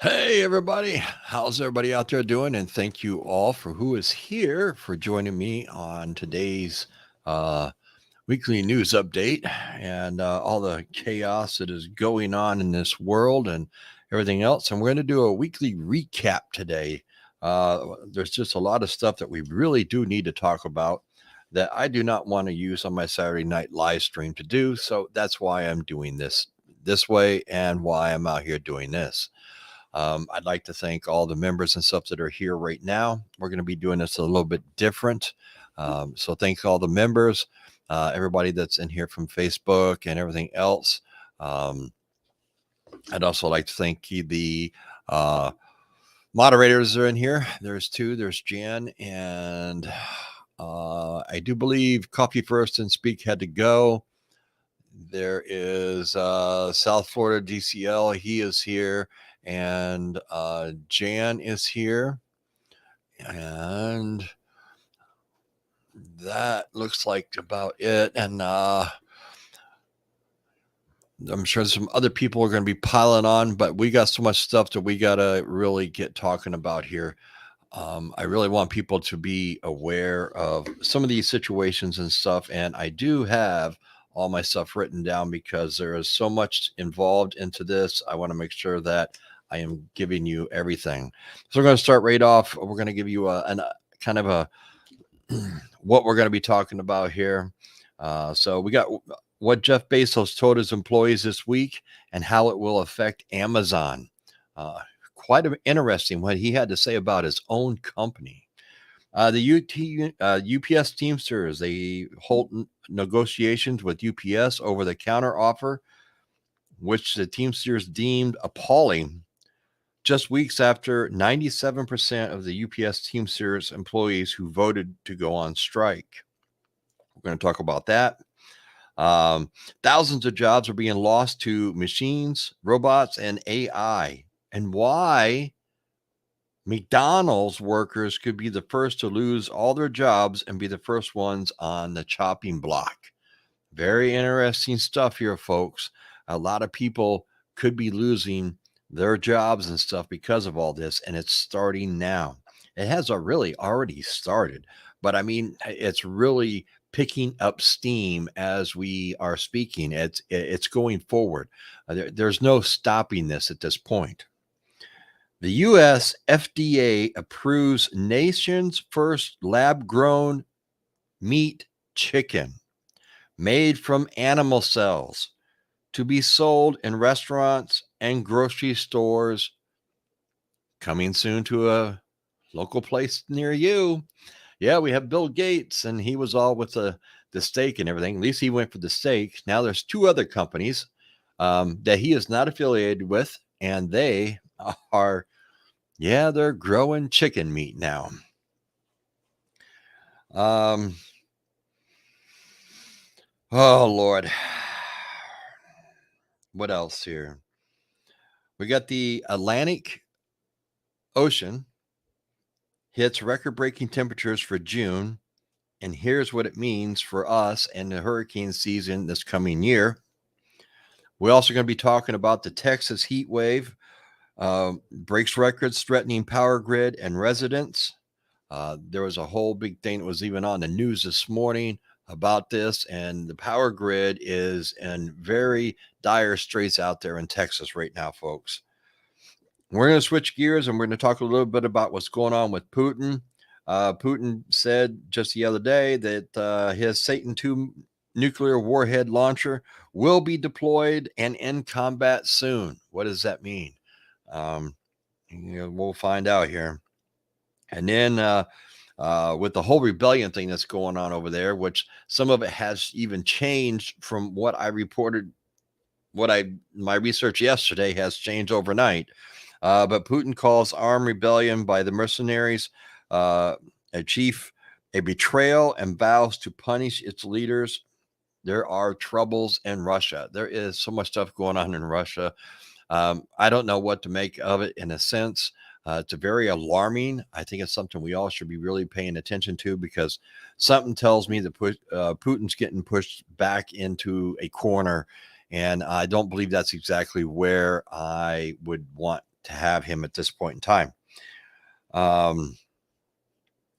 Hey everybody, how's everybody out there doing? And thank you all for who is here for joining me on today's uh, weekly news update and all the chaos that is going on in this world and everything else. And we're going to do a weekly recap today. There's just a lot of stuff that we really do need to talk about that I do not want to use on my Saturday night live stream to do. So that's why I'm doing this way and why I'm out here doing this. I'd like to thank all the members and stuff that are here right now. We're going to be doing this a little bit different. So thank all the members, everybody that's in here from Facebook and everything else. Um, I'd also like to thank the uh, moderators that are in here. There's two. There's Jan and I do believe Coffee First and Speak had to go. There is South Florida DCL. He is here. And Jan is here. And that looks like about it. And I'm sure some other people are going to be piling on, but we got so much stuff that we got to really get talking about here. I really want people to be aware of some of these situations and stuff. And I do have all my stuff written down because there is so much involved into this. I want to make sure that I am giving you everything. So we're going to start right off. We're going to give you a kind of a what we're going to be talking about here. So we got what Jeff Bezos told his employees this week and how it will affect Amazon. Quite interesting what he had to say about his own company. UPS Teamsters, they hold negotiations with UPS over the counter offer, which the Teamsters deemed appalling just weeks after 97% of the UPS Teamsters employees who voted to go on strike. We're going to talk about that. Thousands of jobs are being lost to machines, robots, and AI, and why McDonald's workers could be the first to lose all their jobs and be the first ones on the chopping block. Very interesting stuff here, folks. A lot of people could be losing their jobs and stuff because of all this, and it's starting now. It has really already started, but I mean, it's really picking up steam as we are speaking. It's going forward. There's no stopping this at this point. The U.S. FDA approves nation's first lab-grown meat chicken made from animal cells to be sold in restaurants and grocery stores, coming soon to a local place near you. Yeah, we have Bill Gates, and he was all with the steak and everything. At least he went for the steak. Now there's two other companies that he is not affiliated with, and they are, yeah, they're growing chicken meat now. Um, oh Lord, what else here? We got the Atlantic Ocean hits record-breaking temperatures for June, and here's what it means for us and the hurricane season this coming year. We're also going to be talking about the Texas heat wave, breaks records threatening power grid and residents. There was a whole big thing that was even on the news this morning about this, and the power grid is in very dire straits out there in Texas right now, folks. We're going to switch gears and we're going to talk a little bit about what's going on with Putin. Putin said just the other day that his Satan II nuclear warhead launcher will be deployed and in combat soon. What does that mean? We'll find out here. And then with the whole rebellion thing that's going on over there, which some of it has even changed from what I reported, my research yesterday has changed overnight. But Putin calls armed rebellion by the mercenaries chief a betrayal and vows to punish its leaders. There are troubles in Russia. There is so much stuff going on in Russia. I don't know what to make of it in a sense. It's very alarming. I think it's something we all should be really paying attention to because something tells me that Putin's getting pushed back into a corner. And I don't believe that's exactly where I would want to have him at this point in time. And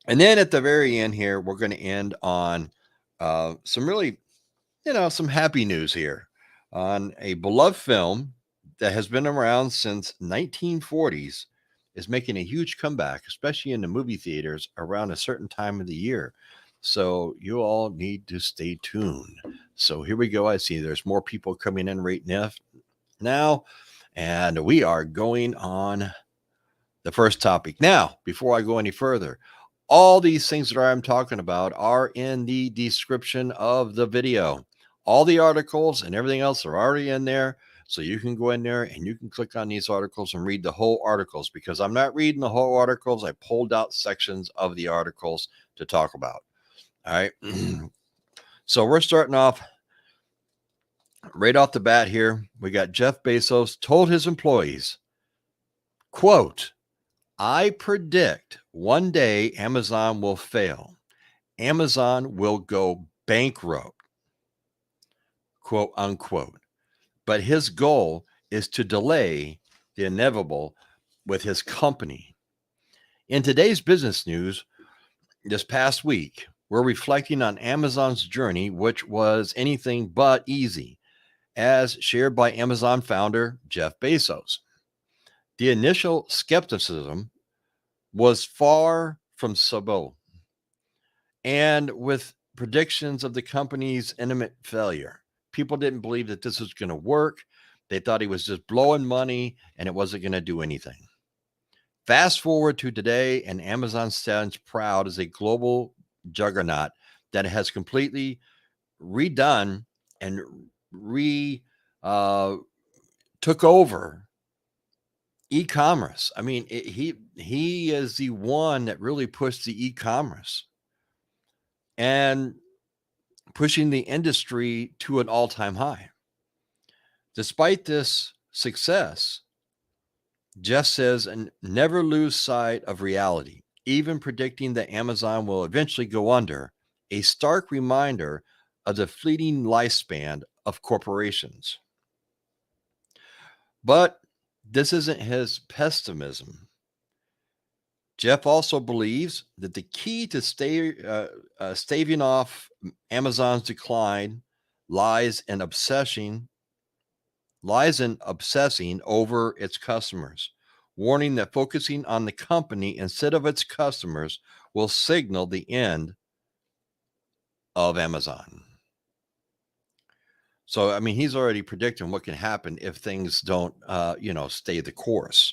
then at the very end here, we're going to end on some really, some happy news here on a beloved film that has been around since 1940s is making a huge comeback, especially in the movie theaters around a certain time of the year. So you all need to stay tuned. So here we go. I see there's more people coming in right now, and we are going on the first topic. Now, before I go any further, all these things that I'm talking about are in the description of the video. All the articles and everything else are already in there. So you can go in there and you can click on these articles and read the whole articles, because I'm not reading the whole articles. I pulled out sections of the articles to talk about. All right. So we're starting off right off the bat here. We got Jeff Bezos told his employees, quote, "I predict one day Amazon will fail. Amazon will go bankrupt," quote unquote. But his goal is to delay the inevitable with his company. In today's business news this past week, we're reflecting on Amazon's journey, which was anything but easy, as shared by Amazon founder Jeff Bezos. The initial skepticism was far from subtle, and with predictions of the company's imminent failure. People didn't believe that this was going to work. They thought he was just blowing money and it wasn't going to do anything. Fast forward to today, and Amazon stands proud as a global juggernaut that has completely redone and took over e-commerce. I mean, he is the one that really pushed the e-commerce and pushing the industry to an all-time high. Despite this success, Jeff says, and never lose sight of reality, even predicting that Amazon will eventually go under, a stark reminder of the fleeting lifespan of corporations. But this isn't his pessimism. Jeff also believes that the key to staving off Amazon's decline lies in obsessing over its customers, warning that focusing on the company instead of its customers will signal the end of Amazon. So, I mean, he's already predicting what can happen if things don't, stay the course.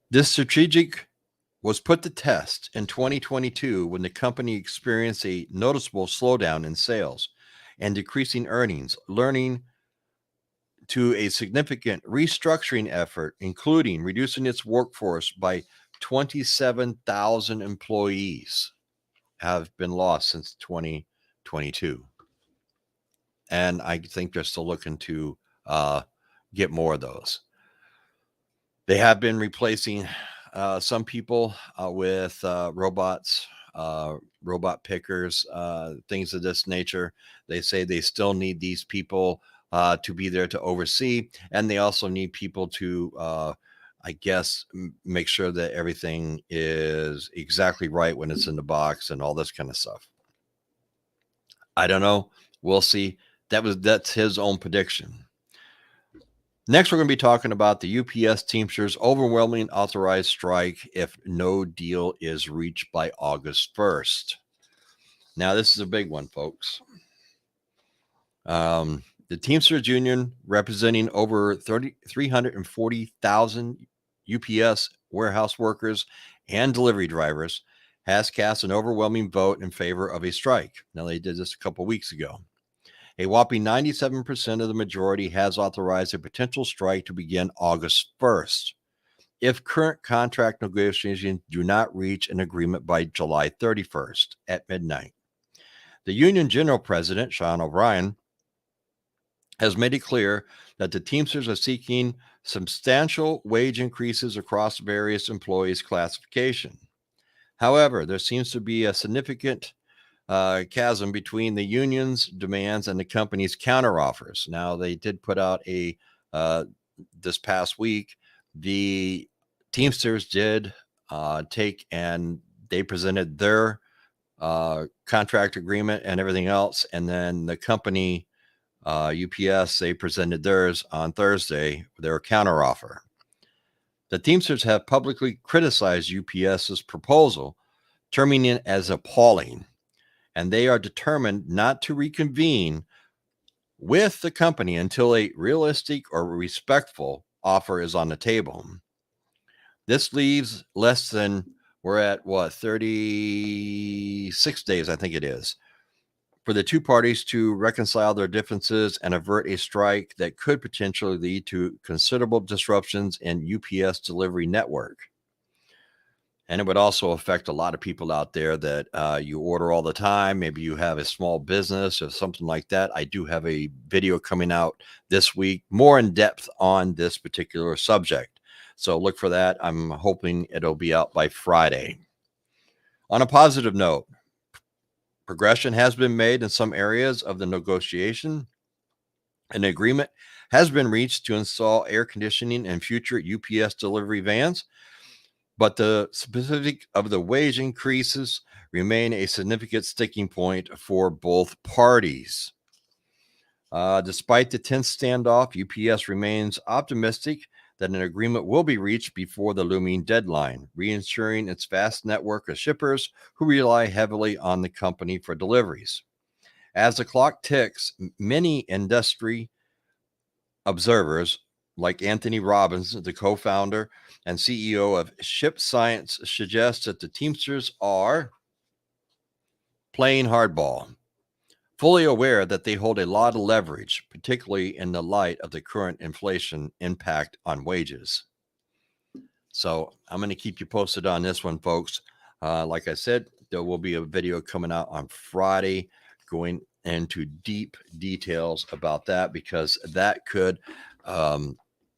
This strategic was put to test in 2022 when the company experienced a noticeable slowdown in sales and decreasing earnings, leading to a significant restructuring effort, including reducing its workforce by 27,000 employees have been lost since 2022. And I think they're still looking to get more of those. They have been replacing some people with robots, robot pickers, things of this nature. They say they still need these people to be there to oversee, and they also need people to, make sure that everything is exactly right when it's in the box and all this kind of stuff. I don't know. We'll see. That's his own prediction. Next, we're going to be talking about the UPS Teamsters overwhelming authorized strike if no deal is reached by August 1st. Now, this is a big one, folks. The Teamsters Union, representing over 340,000 UPS warehouse workers and delivery drivers, has cast an overwhelming vote in favor of a strike. Now, they did this a couple weeks ago. A whopping 97% of the majority has authorized a potential strike to begin August 1st if current contract negotiations do not reach an agreement by July 31st at midnight. The union general president, Sean O'Brien, has made it clear that the Teamsters are seeking substantial wage increases across various employees' classification. However, there seems to be a significant chasm between the union's demands and the company's counteroffers. Now, they did put out a this past week, the Teamsters did take and they presented their contract agreement and everything else. And then the company, UPS, they presented theirs on Thursday, their counteroffer. The Teamsters have publicly criticized UPS's proposal, terming it as appalling, and they are determined not to reconvene with the company until a realistic or respectful offer is on the table. This leaves less than, we're at what, 36 days, I think it is, for the two parties to reconcile their differences and avert a strike that could potentially lead to considerable disruptions in UPS delivery network. And it would also affect a lot of people out there that you order all the time. Maybe you have a small business or something like that. I do have a video coming out this week, more in depth on this particular subject. So look for that. I'm hoping it'll be out by Friday. On a positive note, progression has been made in some areas of the negotiation. An agreement has been reached to install air conditioning in future UPS delivery vans, but the specific of the wage increases remain a significant sticking point for both parties. Despite the tense standoff, UPS remains optimistic that an agreement will be reached before the looming deadline, reassuring its vast network of shippers who rely heavily on the company for deliveries. As the clock ticks, many industry observers, like Anthony Robbins, the co-founder and CEO of Ship Science, suggest that the Teamsters are playing hardball, fully aware that they hold a lot of leverage, particularly in the light of the current inflation impact on wages. So I'm going to keep you posted on this one, folks. Like I said, there will be a video coming out on Friday going into deep details about that, because that could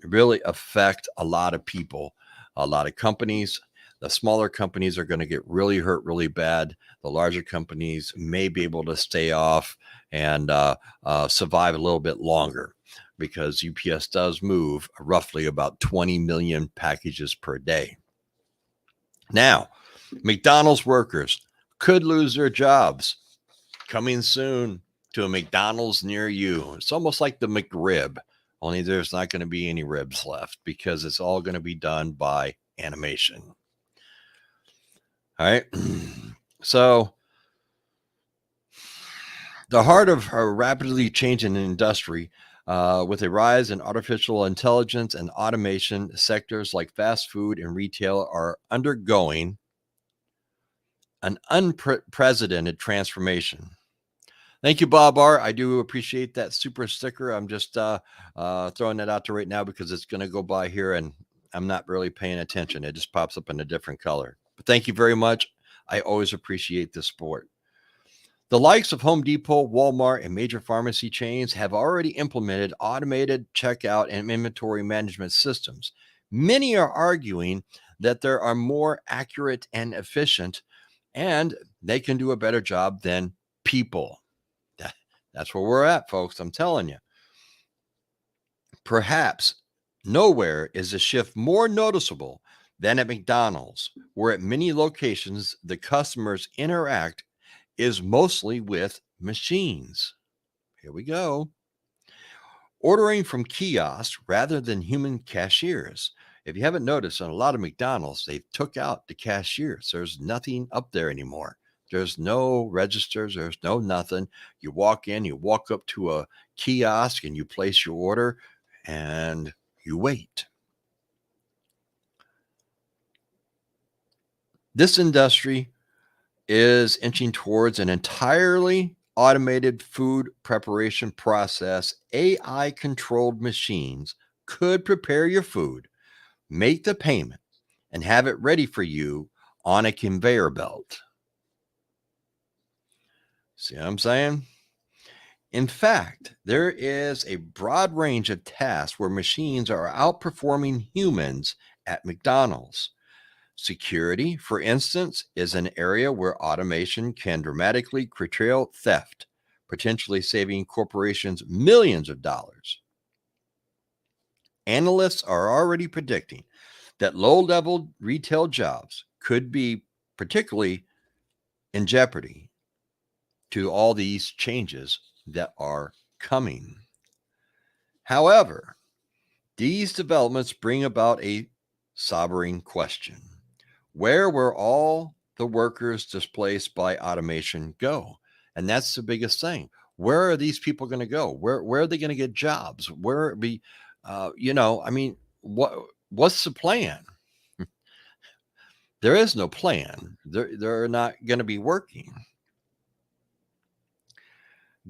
really affect a lot of people, a lot of companies. The smaller companies are going to get really hurt really bad. The larger companies may be able to stay off and survive a little bit longer, because UPS does move roughly about 20 million packages per day. Now, McDonald's workers could lose their jobs. Coming soon to a McDonald's near you. It's almost like the McRib, only there's not going to be any ribs left, because it's all going to be done by animation. All right. So the heart of a rapidly changing industry, with a rise in artificial intelligence and automation, sectors like fast food and retail are undergoing an unprecedented transformation. Thank you, Bob R. I do appreciate that super sticker. I'm just throwing that out there right now because it's going to go by here and I'm not really paying attention. It just pops up in a different color. But thank you very much. I always appreciate the support. The likes of Home Depot, Walmart, and major pharmacy chains have already implemented automated checkout and inventory management systems. Many are arguing that they are more accurate and efficient, and they can do a better job than people. That's where we're at, folks. I'm telling you. Perhaps nowhere is the shift more noticeable than at McDonald's, where at many locations the customers interact is mostly with machines. Here we go. Ordering from kiosks rather than human cashiers. If you haven't noticed, on a lot of McDonald's, they took out the cashiers. There's nothing up there anymore. There's no registers. There's no nothing. You walk in, you walk up to a kiosk and you place your order and you wait. This industry is inching towards an entirely automated food preparation process. AI controlled machines could prepare your food, make the payment, and have it ready for you on a conveyor belt. See what I'm saying? In fact, there is a broad range of tasks where machines are outperforming humans at McDonald's. Security, for instance, is an area where automation can dramatically curtail theft, potentially saving corporations millions of dollars. Analysts are already predicting that low-level retail jobs could be particularly in jeopardy to all these changes that are coming. However, these developments bring about a sobering question. Where will all the workers displaced by automation go? And that's the biggest thing. Where are these people going to go? Where are they going to get jobs? Where be, I mean, what's the plan? There is no plan. They're not going to be working.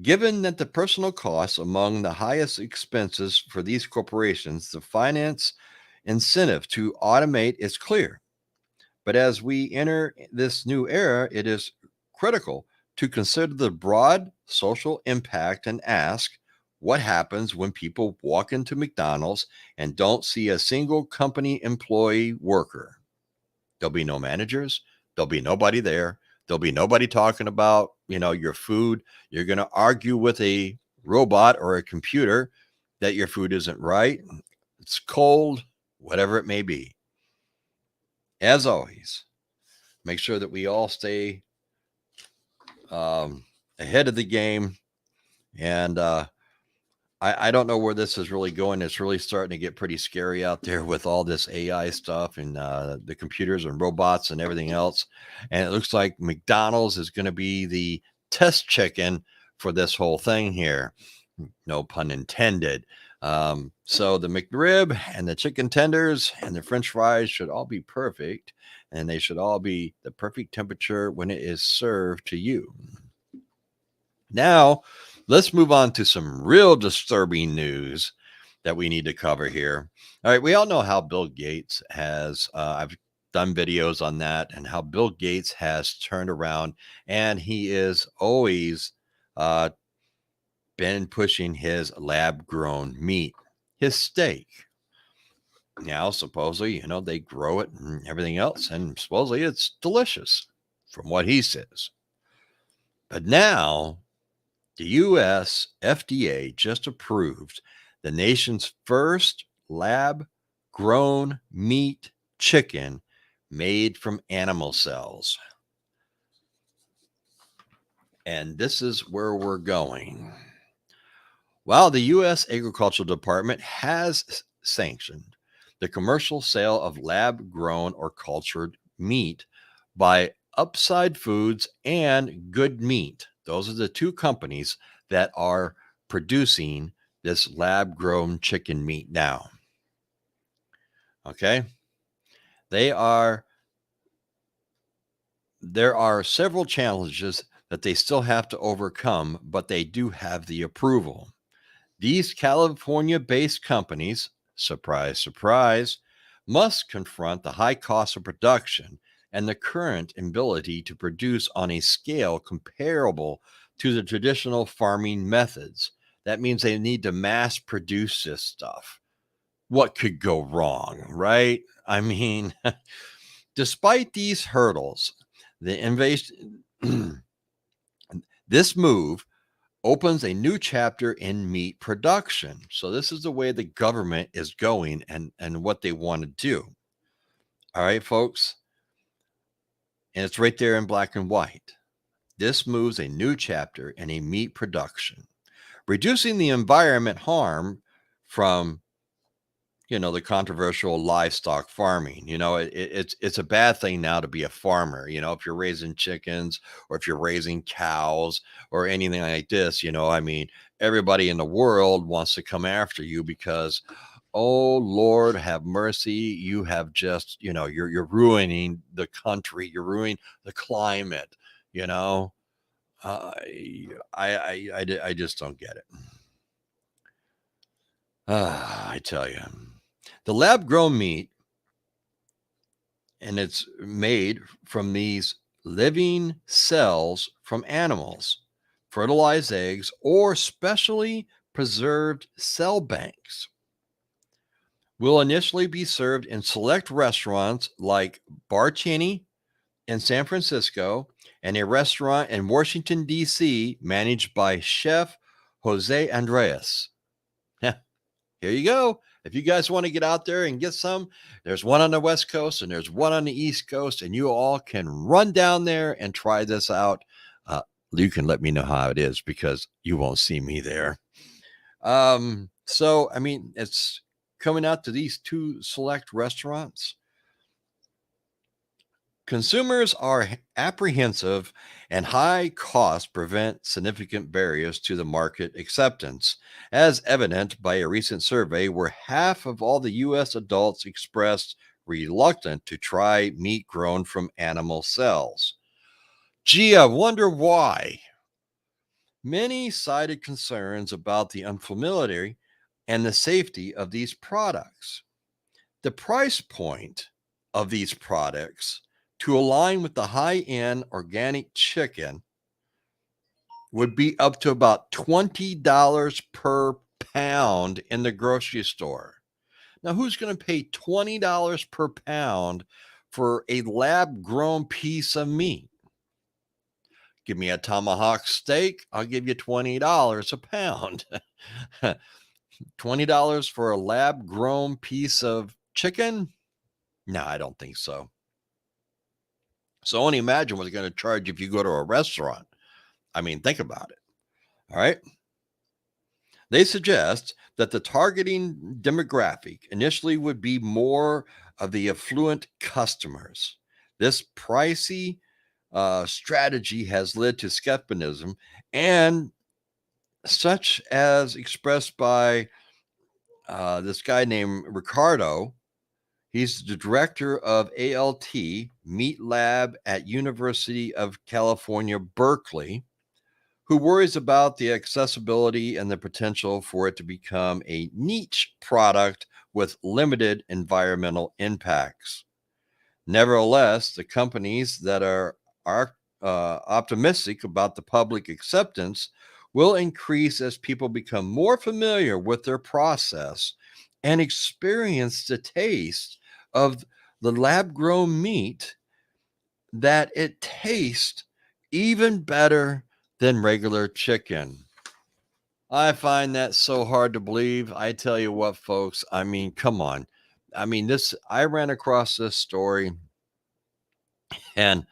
Given that the personal costs among the highest expenses for these corporations, the finance incentive to automate is clear. But as we enter this new era, it is critical to consider the broad social impact and ask what happens when people walk into McDonald's and don't see a single company employee worker. There'll be no managers. There'll be nobody there. There'll be nobody talking about, your food. You're going to argue with a robot or a computer that your food isn't right. It's cold, whatever it may be. As always, make sure that we all stay ahead of the game. And I don't know where this is really going. It's really starting to get pretty scary out there with all this AI stuff and the computers and robots and everything else. And it looks like McDonald's is going to be the test chicken for this whole thing here. No pun intended. So the McRib and the chicken tenders and the French fries should all be perfect. And they should all be the perfect temperature when it is served to you. Now, let's move on to some real disturbing news that we need to cover here. All right, we all know how Bill Gates has, I've done videos on that, and how Bill Gates has turned around, and he is always been pushing his lab-grown meat, his steak. Now, supposedly, they grow it and everything else, and supposedly it's delicious, from what he says. But now, the U.S. FDA just approved the nation's first lab-grown meat chicken made from animal cells. And this is where we're going. While the U.S. Agricultural Department has sanctioned the commercial sale of lab-grown or cultured meat by Upside Foods and Good Meat. Those are the two companies that are producing this lab-grown chicken meat now. Okay? There are several challenges that they still have to overcome, but they do have the approval. These California-based companies, surprise, surprise, must confront the high cost of production and the current inability to produce on a scale comparable to the traditional farming methods. That means they need to mass produce this stuff. What could go wrong, right? I mean, despite these hurdles, this move opens a new chapter in meat production. So this is the way the government is going and what they want to do. All right, folks. And it's right there in black and white. This moves a new chapter in a meat production, reducing the environment harm from, the controversial livestock farming. It's a bad thing now to be a farmer. If you're raising chickens or if you're raising cows or anything like this, everybody in the world wants to come after you because, oh Lord, have mercy. You have just, you're ruining the country. You're ruining the climate. I just don't get it. I tell you, the lab grown meat, and it's made from these living cells from animals, fertilized eggs, or specially preserved cell banks, will initially be served in select restaurants like Barcini in San Francisco and a restaurant in Washington, D.C., managed by Chef Jose Andres. Here you go. If you guys want to get out there and get some, there's one on the West Coast and there's one on the East Coast, and you all can run down there and try this out. You can let me know how it is because you won't see me there. So, I mean, it's coming out to these two select restaurants. Consumers are apprehensive, and high costs prevent significant barriers to the market acceptance, as evident by a recent survey where half of all the U.S. adults expressed reluctant to try meat grown from animal cells. Gee, I wonder why. Many cited concerns about the unfamiliarity and the safety of these products. The price point of these products to align with the high-end organic chicken would be up to about $20 per pound in the grocery store. Now, who's going to pay $20 per pound for a lab-grown piece of meat? Give me a tomahawk steak, I'll give you $20 a pound. $20 for a lab-grown piece of chicken? No, I don't think so. So only imagine what they're going to charge if you go to a restaurant. I mean, think about it. All right. They suggest that the targeting demographic initially would be more of the affluent customers. This pricey strategy has led to skepticism, and such as expressed by this guy named Ricardo. He's the director of ALT Meat Lab at University of California, Berkeley, who worries about the accessibility and the potential for it to become a niche product with limited environmental impacts. Nevertheless, the companies that are optimistic about the public acceptance will increase as people become more familiar with their process and experience the taste of the lab grown meat, that it tastes even better than regular chicken. I find that so hard to believe. I tell you what, folks, I mean, come on. I mean, I ran across this story and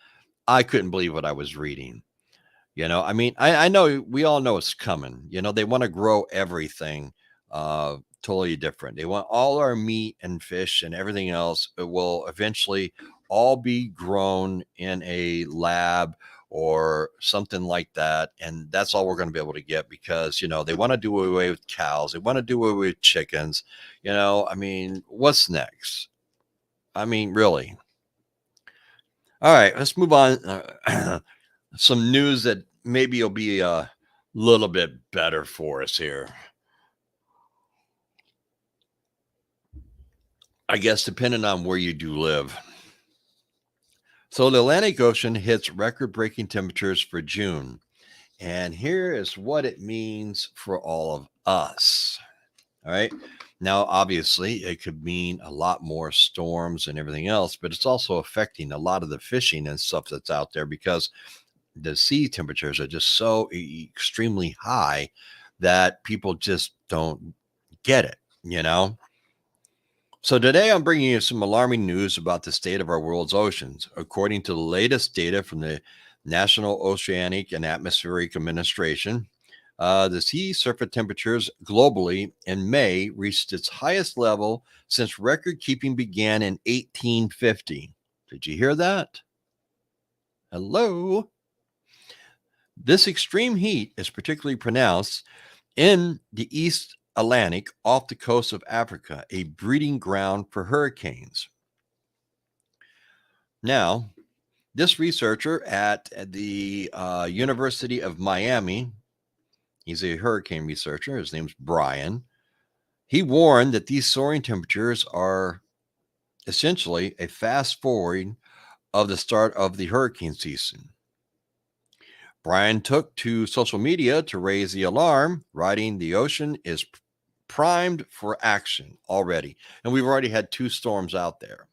I couldn't believe what I was reading. I mean, I know we all know it's coming. They want to grow everything totally different. They want all our meat and fish and everything else. It will eventually all be grown in a lab or something like that. And that's all we're going to be able to get because, they want to do away with cows. They want to do away with chickens. I mean, what's next? I mean, really. All right, let's move on. Some news that maybe will be a little bit better for us here. I guess depending on where you do live. So the Atlantic Ocean hits record-breaking temperatures for June. And here is what it means for all of us. All right. Now, obviously, it could mean a lot more storms and everything else, but it's also affecting a lot of the fishing and stuff that's out there because the sea temperatures are just so extremely high that people just don't get it. So today I'm bringing you some alarming news about the state of our world's oceans. According to the latest data from the National Oceanic and Atmospheric Administration, the sea surface temperatures globally in May reached its highest level since record keeping began in 1850. Did you hear that? Hello? This extreme heat is particularly pronounced in the East Atlantic off the coast of Africa, a breeding ground for hurricanes. Now, this researcher at the University of Miami, he's a hurricane researcher, his name's Brian, he warned that these soaring temperatures are essentially a fast forwarding of the start of the hurricane season. Brian took to social media to raise the alarm, writing, "The ocean is primed for action already." And we've already had 2 storms out there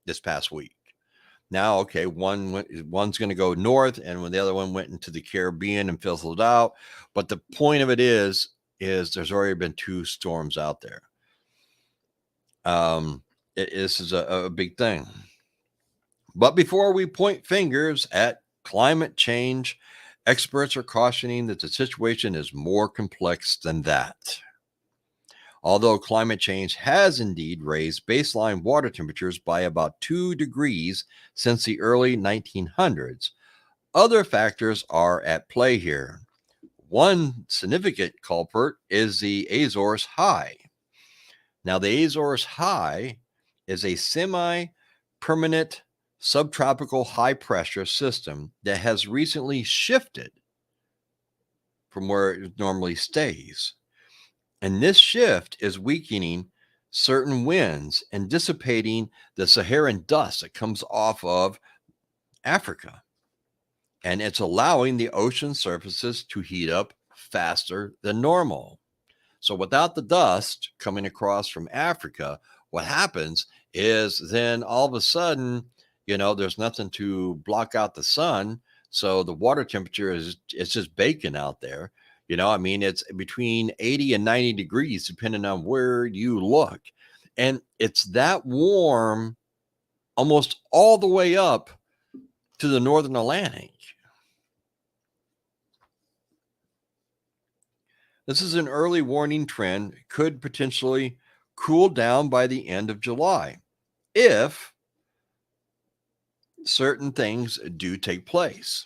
this past week. Now, okay, one's going to go north, and when the other one went into the Caribbean and fizzled out. But the point of it is there's already been 2 storms out there. This is a big thing. But before we point fingers at climate change, experts are cautioning that the situation is more complex than that. Although climate change has indeed raised baseline water temperatures by about 2 degrees since the early 1900s, other factors are at play here. One significant culprit is the Azores High. Now, the Azores High is a semi permanent subtropical high pressure system that has recently shifted from where it normally stays. And this shift is weakening certain winds and dissipating the Saharan dust that comes off of Africa. And it's allowing the ocean surfaces to heat up faster than normal. So without the dust coming across from Africa, what happens is then all of a sudden, there's nothing to block out the sun. So the water temperature is it's just baking out there. I mean, it's between 80 and 90 degrees, depending on where you look. And it's that warm almost all the way up to the northern Atlantic. This is an early warning trend, could potentially cool down by the end of July if certain things do take place.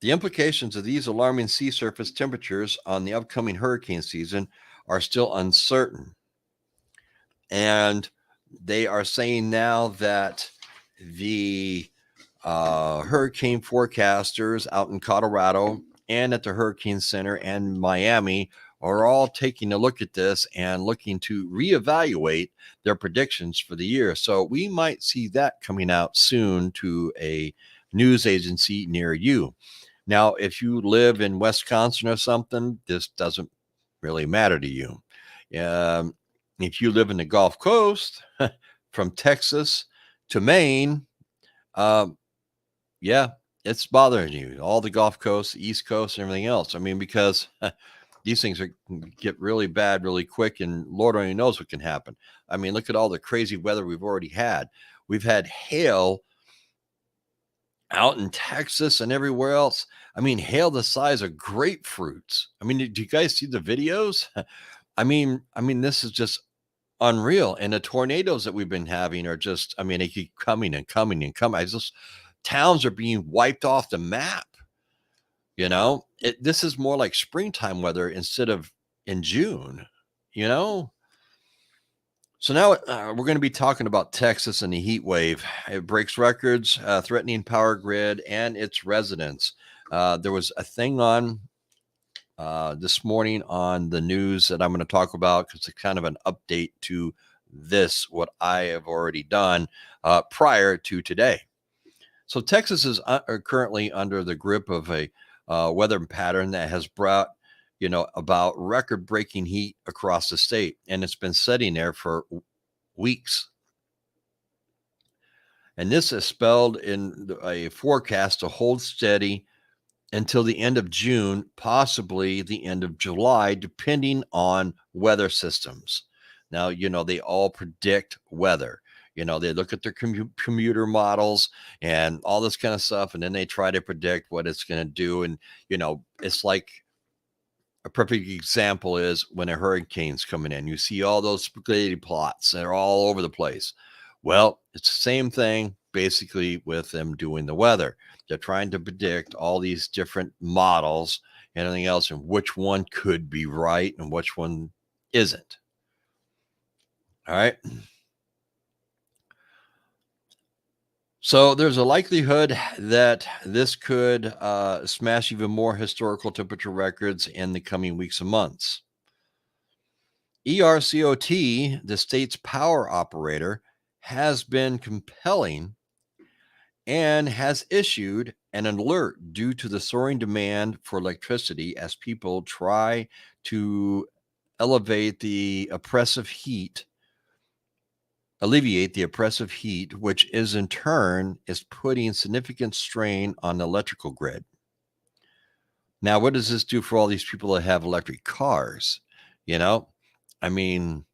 The implications of these alarming sea surface temperatures on the upcoming hurricane season are still uncertain. And they are saying now that the hurricane forecasters out in Colorado and at the Hurricane Center and Miami are all taking a look at this and looking to reevaluate their predictions for the year. So we might see that coming out soon to a news agency near you. Now, if you live in Wisconsin or something, this doesn't really matter to you. If you live in the Gulf Coast, from Texas to Maine, yeah, it's bothering you. All the Gulf Coast, the East Coast, and everything else. I mean, because these things get really bad really quick, and Lord only knows what can happen. I mean, look at all the crazy weather we've already had. We've had hail out in Texas and everywhere else. I mean, hail the size of grapefruits. I mean, do you guys see the videos? I mean, this is just unreal. And the tornadoes that we've been having are just, I mean, they keep coming and coming and coming. Towns are being wiped off the map. This is more like springtime weather instead of in June, you know? So now we're going to be talking about Texas and the heat wave. It breaks records, threatening power grid and its residents. There was a thing on this morning on the news that I'm going to talk about because it's kind of an update to what I have already done prior to today. So Texas is currently under the grip of a weather pattern that has brought, about record-breaking heat across the state, and it's been sitting there for weeks. And this is spelled in a forecast to hold steady until the end of June, possibly the end of July, depending on weather systems. Now, they all predict weather. They look at their commuter models and all this kind of stuff, and then they try to predict what it's going to do. And, it's like a perfect example is when a hurricane's coming in. You see all those spaghetti plots, they're all over the place. Well, it's the same thing basically with them doing the weather. They're trying to predict all these different models and everything else, and which one could be right and which one isn't. All right. So there's a likelihood that this could smash even more historical temperature records in the coming weeks and months. ERCOT, the state's power operator, has been compelling and has issued an alert due to the soaring demand for electricity as people try to alleviate the oppressive heat, which is in turn is putting significant strain on the electrical grid. Now, what does this do for all these people that have electric cars? I mean,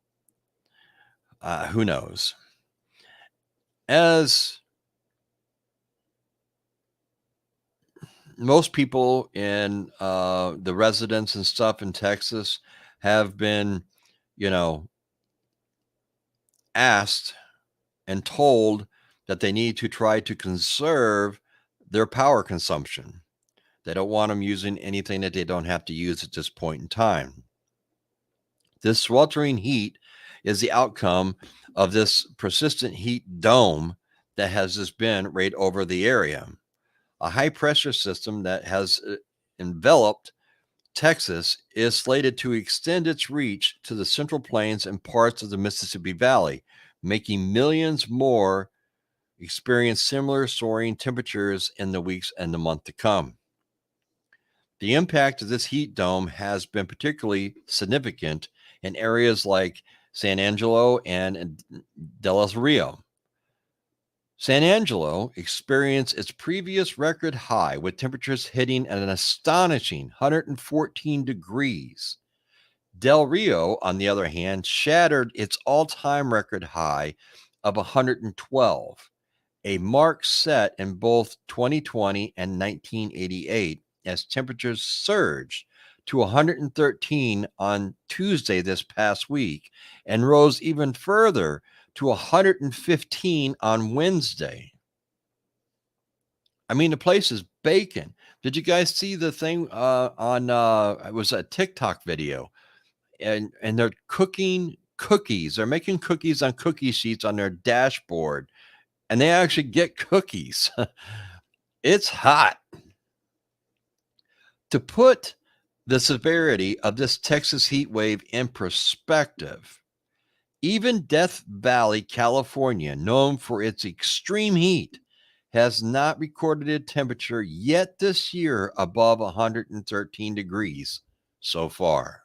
Who knows? As most people in the residents and stuff in Texas have been, you know, asked and told that they need to try to conserve their power consumption. They don't want them using anything that they don't have to use at this point in time. This sweltering heat is the outcome of this persistent heat dome that has just been right over the area. A high pressure system that has enveloped Texas is slated to extend its reach to the Central Plains and parts of the Mississippi Valley, making millions more experience similar soaring temperatures in the weeks and the month to come. The impact of this heat dome has been particularly significant in areas like San Angelo and Del Rio. San Angelo experienced its previous record high with temperatures hitting at an astonishing 114 degrees. Del Rio, on the other hand, shattered its all-time record high of 112, a mark set in both 2020 and 1988 as temperatures surged to 113 on Tuesday this past week and rose even further to 115 on Wednesday. I mean, the place is baking. Did you guys see the thing on it was a TikTok video, and they're cooking cookies. They're making cookies on cookie sheets on their dashboard, and they actually get cookies. It's hot. To put the severity of this Texas heat wave in perspective, even Death Valley, California, known for its extreme heat, has not recorded a temperature yet this year above 113 degrees so far.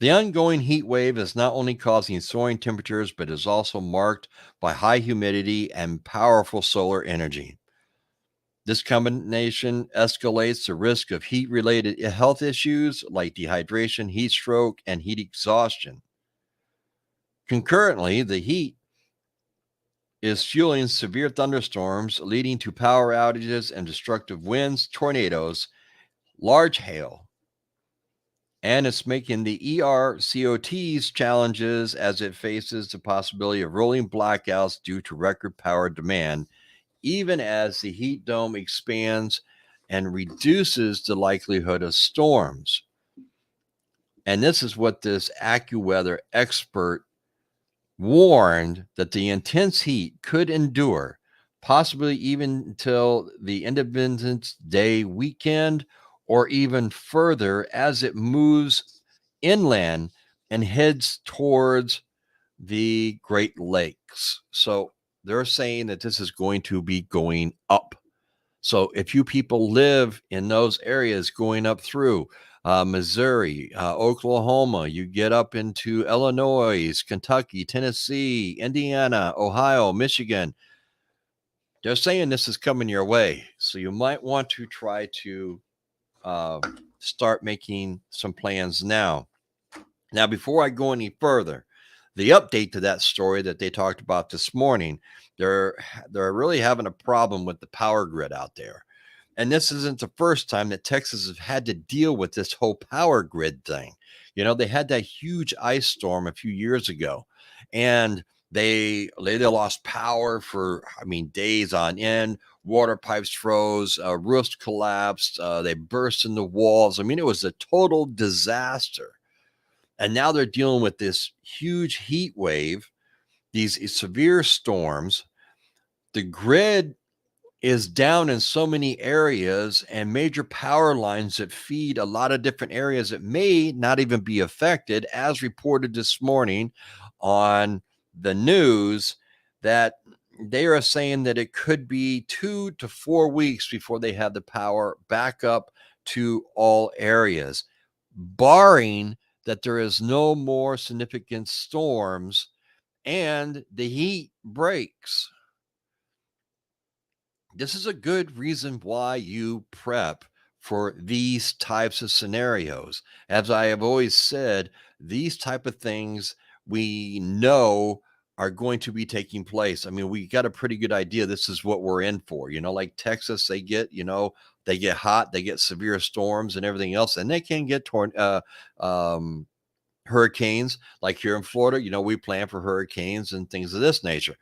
The ongoing heat wave is not only causing soaring temperatures, but is also marked by high humidity and powerful solar energy. This combination escalates the risk of heat related health issues like dehydration, heat stroke, and heat exhaustion. Concurrently, the heat is fueling severe thunderstorms, leading to power outages and destructive winds, tornadoes, large hail, and it's making the ERCOT's challenges as it faces the possibility of rolling blackouts due to record power demand, even as the heat dome expands and reduces the likelihood of storms. And this is what this AccuWeather expert warned, that the intense heat could endure, possibly even until the Independence Day weekend or even further as it moves inland and heads towards the Great Lakes. So they're saying that this is going to be going up. So if you people live in those areas going up through Missouri, Oklahoma, you get up into Illinois, Kentucky, Tennessee, Indiana, Ohio, Michigan, they're saying this is coming your way. So you might want to try to start making some plans now. Now, before I go any further, the update to that story that they talked about this morning, they're really having a problem with the power grid out there. And this isn't the first time that Texas has had to deal with this whole power grid thing. You know, they had that huge ice storm a few years ago, and they lost power for, I mean, days on end. Water pipes froze, roofs collapsed, they burst in the walls. I mean, it was a total disaster. And now they're dealing with this huge heat wave, these severe storms. The grid is down in so many areas, and major power lines that feed a lot of different areas that may not even be affected, as reported this morning on the news, that they are saying that it could be 2 to 4 weeks before they have the power back up to all areas, barring that there is no more significant storms and the heat breaks. This is a good reason why you prep for these types of scenarios. As I have always said, these type of things we know are going to be taking place. I mean, we got a pretty good idea this is what we're in for. Like Texas, they get, they get hot, they get severe storms and everything else, and they can get hurricanes. Like here in Florida, we plan for hurricanes and things of this nature.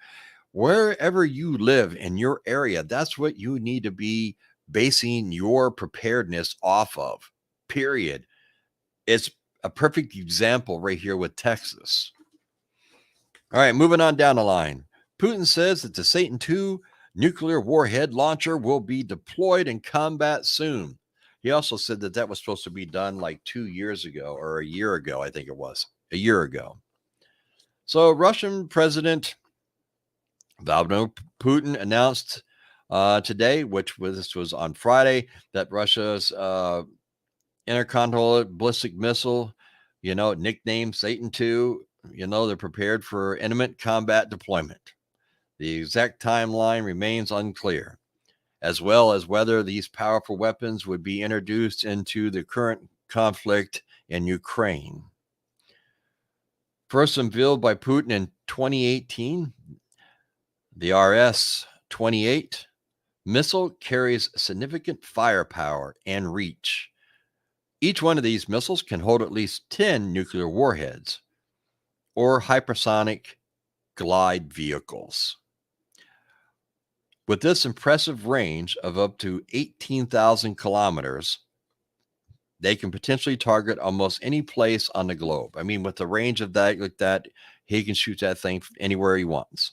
Wherever you live in your area, that's what you need to be basing your preparedness off of, period. It's a perfect example right here with Texas. All right, moving on down the line. Putin says that the Satan II nuclear warhead launcher will be deployed in combat soon. He also said that that was supposed to be done like 2 years ago or a year ago, I think it was. A year ago. So Russian President Vladimir Putin announced today, this was on Friday, that Russia's intercontinental ballistic missile, nicknamed Satan II, they're prepared for imminent combat deployment. The exact timeline remains unclear, as well as whether these powerful weapons would be introduced into the current conflict in Ukraine. First unveiled by Putin in 2018, the RS-28 missile carries significant firepower and reach. Each one of these missiles can hold at least 10 nuclear warheads or hypersonic glide vehicles. With this impressive range of up to 18,000 kilometers, they can potentially target almost any place on the globe. I mean, with the range of that, like that, he can shoot that thing anywhere he wants.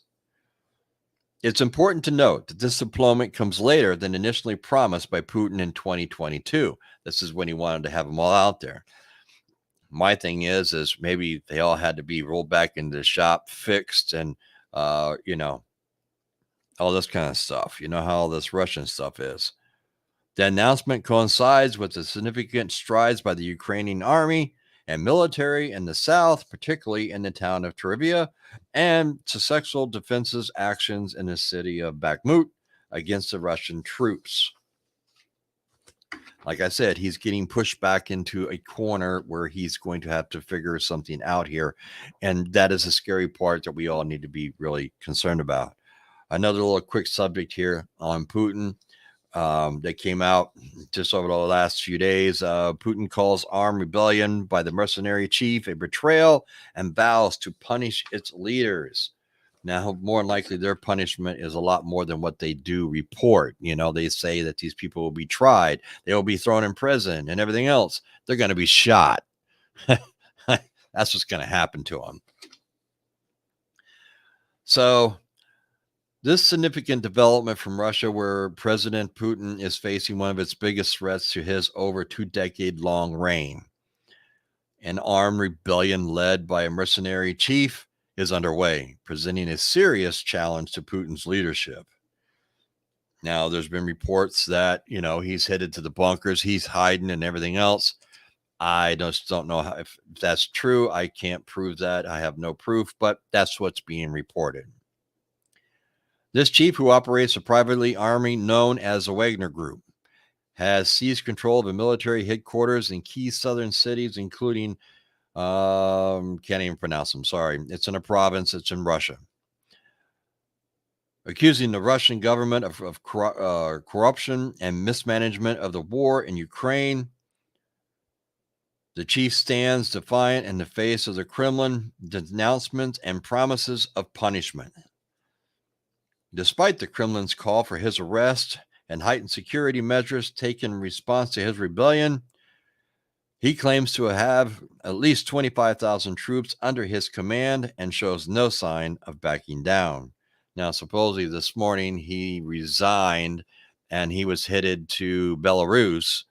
It's important to note that this deployment comes later than initially promised by Putin in 2022. This is when he wanted to have them all out there. My thing is maybe they all had to be rolled back into the shop, fixed, and, all this kind of stuff. You know how all this Russian stuff is. The announcement coincides with the significant strides by the Ukrainian army and military in the south, particularly in the town of Tverivia, and successful defensive actions in the city of Bakhmut against the Russian troops. Like I said, he's getting pushed back into a corner where he's going to have to figure something out here. And that is a scary part that we all need to be really concerned about. Another little quick subject here on Putin. That came out just over the last few days. Putin calls armed rebellion by the Mercenary Chief a betrayal and vows to punish its leaders. Now, more than likely, their punishment is a lot more than what they do report. They say that these people will be tried, they will be thrown in prison and everything else. They're going to be shot. That's what's going to happen to them. So, this significant development from Russia, where President Putin is facing one of its biggest threats to his over 2-decade-long reign. An armed rebellion led by a mercenary chief is underway, presenting a serious challenge to Putin's leadership. Now, there's been reports that, he's headed to the bunkers, he's hiding and everything else. I just don't know if that's true. I can't prove that. I have no proof, but that's what's being reported. This chief, who operates a privately army known as the Wagner Group, has seized control of a military headquarters in key southern cities, including, can't even pronounce them, sorry. It's in a province, it's in Russia. Accusing the Russian government of corruption and mismanagement of the war in Ukraine. The chief stands defiant in the face of the Kremlin denouncements and promises of punishment. Despite the Kremlin's call for his arrest and heightened security measures taken in response to his rebellion, he claims to have at least 25,000 troops under his command and shows no sign of backing down. Now, supposedly this morning he resigned and he was headed to Belarus.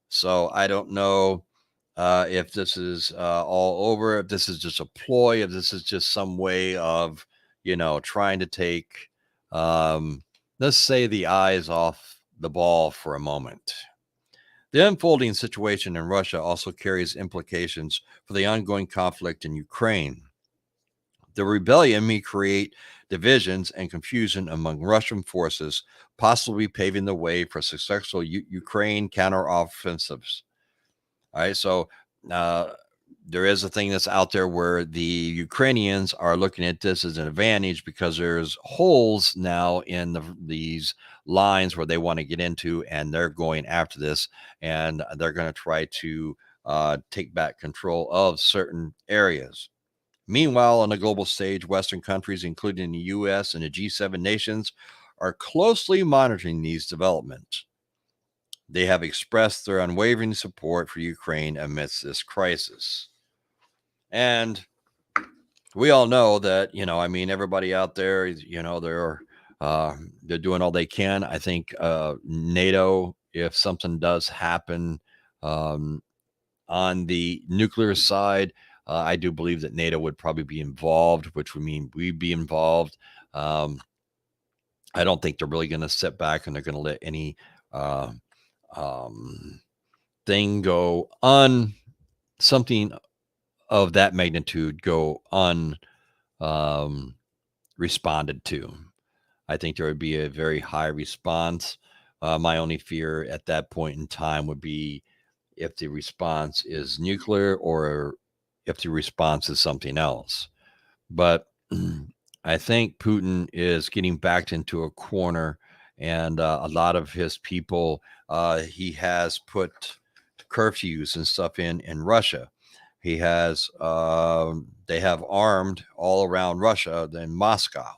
So I don't know if this is all over, if this is just a ploy, if this is just some way of, trying to take let's say the eyes off the ball for a moment. The unfolding situation in Russia also carries implications for the ongoing conflict in Ukraine. The rebellion may create divisions and confusion among Russian forces, possibly paving the way for successful Ukraine counteroffensives. All right, so uh, there is a thing that's out there where the Ukrainians are looking at this as an advantage because there's holes now in these lines where they want to get into, and they're going after this, and they're going to try to take back control of certain areas. Meanwhile, on the global stage, Western countries, including the US and the G7 nations, are closely monitoring these developments. They have expressed their unwavering support for Ukraine amidst this crisis. And we all know that, I mean, everybody out there, they're doing all they can. I think NATO, if something does happen um, on the nuclear side, I do believe that NATO would probably be involved, which would mean we'd be involved. Um, I don't think they're really going to sit back and they're going to let any uh, um, thing go something of that magnitude go responded to. I think there would be a very high response. My only fear at that point in time would be if the response is nuclear or if the response is something else. But I think Putin is getting backed into a corner, and a lot of his people, he has put curfews and stuff in Russia. He has, they have armed all around Russia, in Moscow.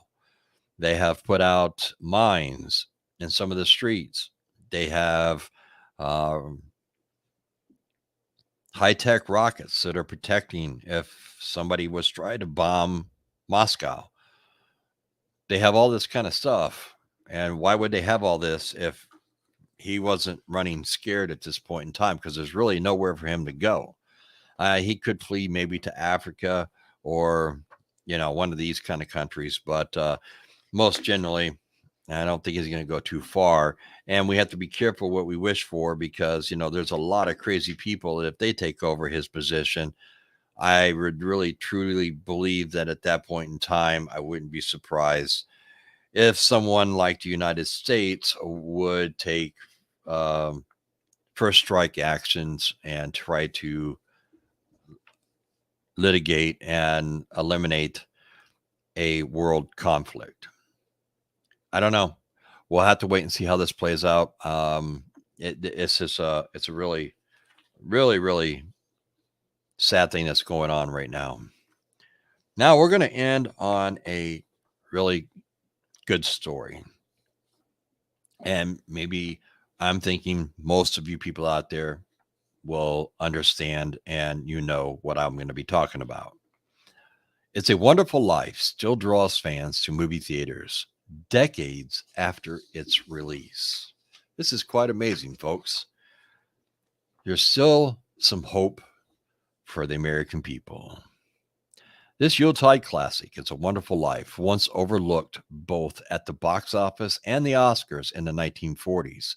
They have put out mines in some of the streets. They have uh, high-tech rockets that are protecting if somebody was trying to bomb Moscow. They have all this kind of stuff. And why would they have all this if he wasn't running scared at this point in time? Because there's really nowhere for him to go. He could flee maybe to Africa or, one of these kind of countries. But most generally, I don't think he's going to go too far. And we have to be careful what we wish for because, there's a lot of crazy people that if they take over his position, I would really truly believe that at that point in time, I wouldn't be surprised if someone like the United States would take first strike actions and try to litigate and eliminate a world conflict. I don't know. We'll have to wait and see how this plays out. It's just it's a really, really, really sad thing that's going on right now. Now we're going to end on a really good story. And maybe I'm thinking most of you people out there will understand and what I'm going to be talking about. It's a Wonderful Life still draws fans to movie theaters decades after its release. This is quite amazing, folks. There's still some hope for the American people. This Yuletide classic, It's a Wonderful Life, once overlooked both at the box office and the Oscars in the 1940s,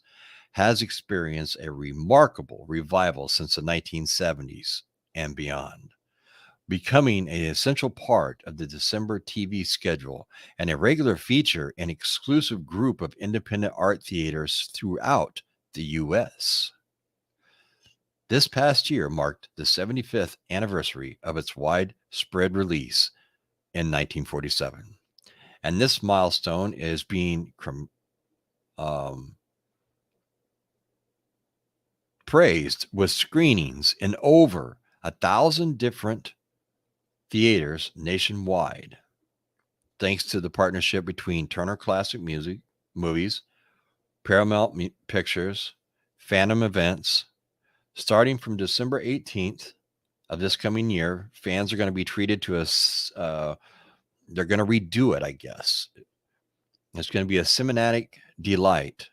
has experienced a remarkable revival since the 1970s and beyond, becoming an essential part of the December TV schedule and a regular feature in an exclusive group of independent art theaters throughout the U.S. This past year marked the 75th anniversary of its widespread release in 1947. And this milestone is being praised with screenings in over 1,000 different theaters nationwide, thanks to the partnership between Turner Classic Music Movies, Paramount Pictures, Phantom Events. Starting from December 18th of this coming year, fans are going to be treated to they're going to redo it, I guess. It's going to be a cinematic delight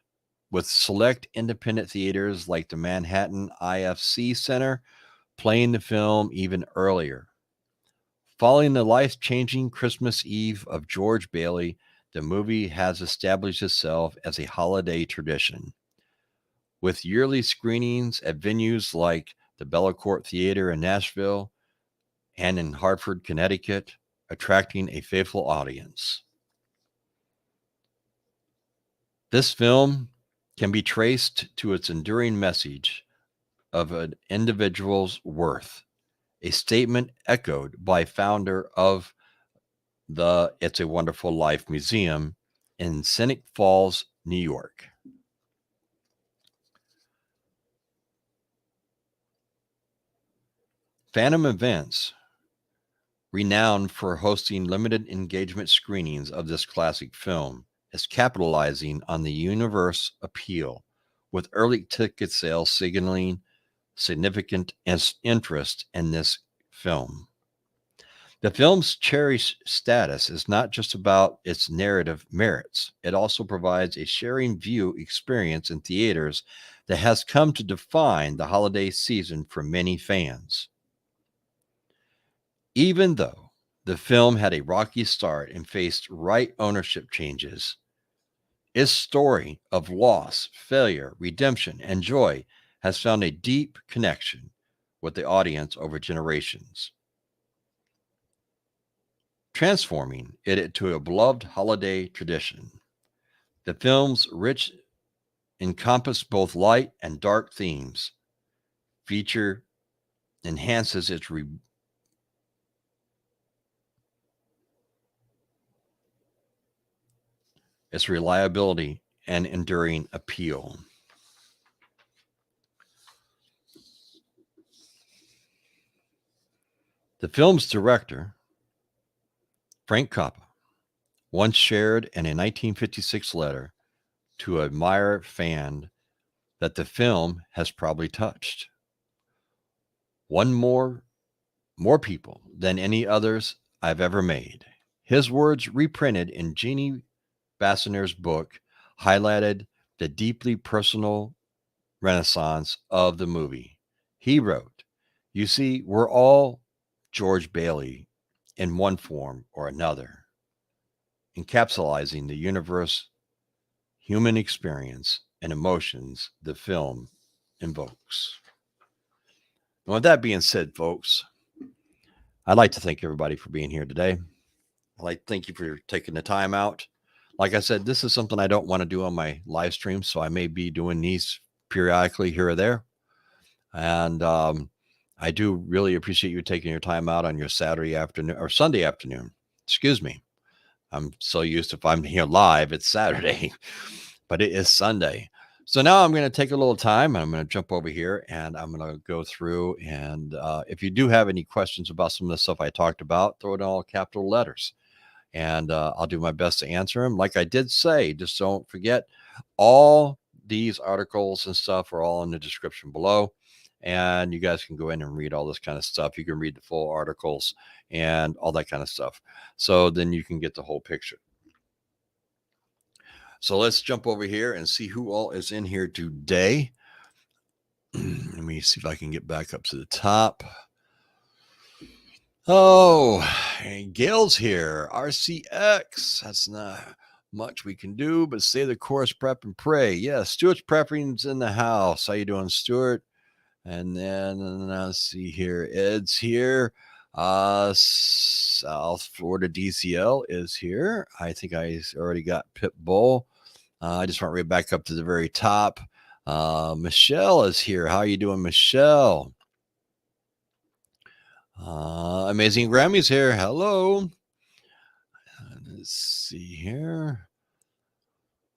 with select independent theaters like the Manhattan IFC Center playing the film even earlier. Following the life-changing Christmas Eve of George Bailey, the movie has established itself as a holiday tradition. With yearly screenings at venues like the Bellacourt Theater in Nashville and in Hartford, Connecticut, attracting a faithful audience. This film can be traced to its enduring message of an individual's worth, a statement echoed by founder of the It's a Wonderful Life Museum in Scenic Falls, New York. Phantom Events, renowned for hosting limited engagement screenings of this classic film, is capitalizing on the universe appeal, with early ticket sales signaling significant interest in this film. The film's cherished status is not just about its narrative merits. It also provides a sharing view experience in theaters that has come to define the holiday season for many fans. Even though the film had a rocky start and faced right ownership changes, its story of loss, failure, redemption, and joy has found a deep connection with the audience over generations, transforming it into a beloved holiday tradition. The film's rich encompass both light and dark themes, feature enhances its reliability and enduring appeal. The film's director, Frank Capra, once shared in a 1956 letter to an admirer fan that the film has probably touched one more people than any others I've ever made. His words, reprinted in Jeannie Bassaner's book, highlighted the deeply personal renaissance of the movie. He wrote, "You see, we're all George Bailey in one form or another, encapsulating the universe, human experience, and emotions the film invokes." And with that being said, folks, I'd like to thank everybody for being here today. I'd like to thank you for taking the time out. Like I said, this is something I don't want to do on my live stream, so I may be doing these periodically here or there. And I do really appreciate you taking your time out on your Saturday afternoon or Sunday afternoon. Excuse me. I'm so used to if I'm here live, it's Saturday, but it is Sunday. So now I'm going to take a little time and I'm going to jump over here and I'm going to go through. And if you do have any questions about some of the stuff I talked about, throw it in all capital letters. And I'll do my best to answer them. Like I did say, just don't forget, all these articles and stuff are all in the description below. And you guys can go in and read all this kind of stuff. You can read the full articles and all that kind of stuff. So then you can get the whole picture. So let's jump over here and see who all is in here today. Let me see if I can get back up to the top. Oh, Gail's here. RCX. That's not much we can do, but say the chorus, prep, and pray. Yeah, Stuart's prepping's in the house. How you doing, Stuart? And then let's see here. Ed's here. South Florida DCL is here. I think I already got Pitbull. I just went right back up to the very top. Michelle is here. How you doing, Michelle? Amazing Grammy's here. Hello. Let's see here.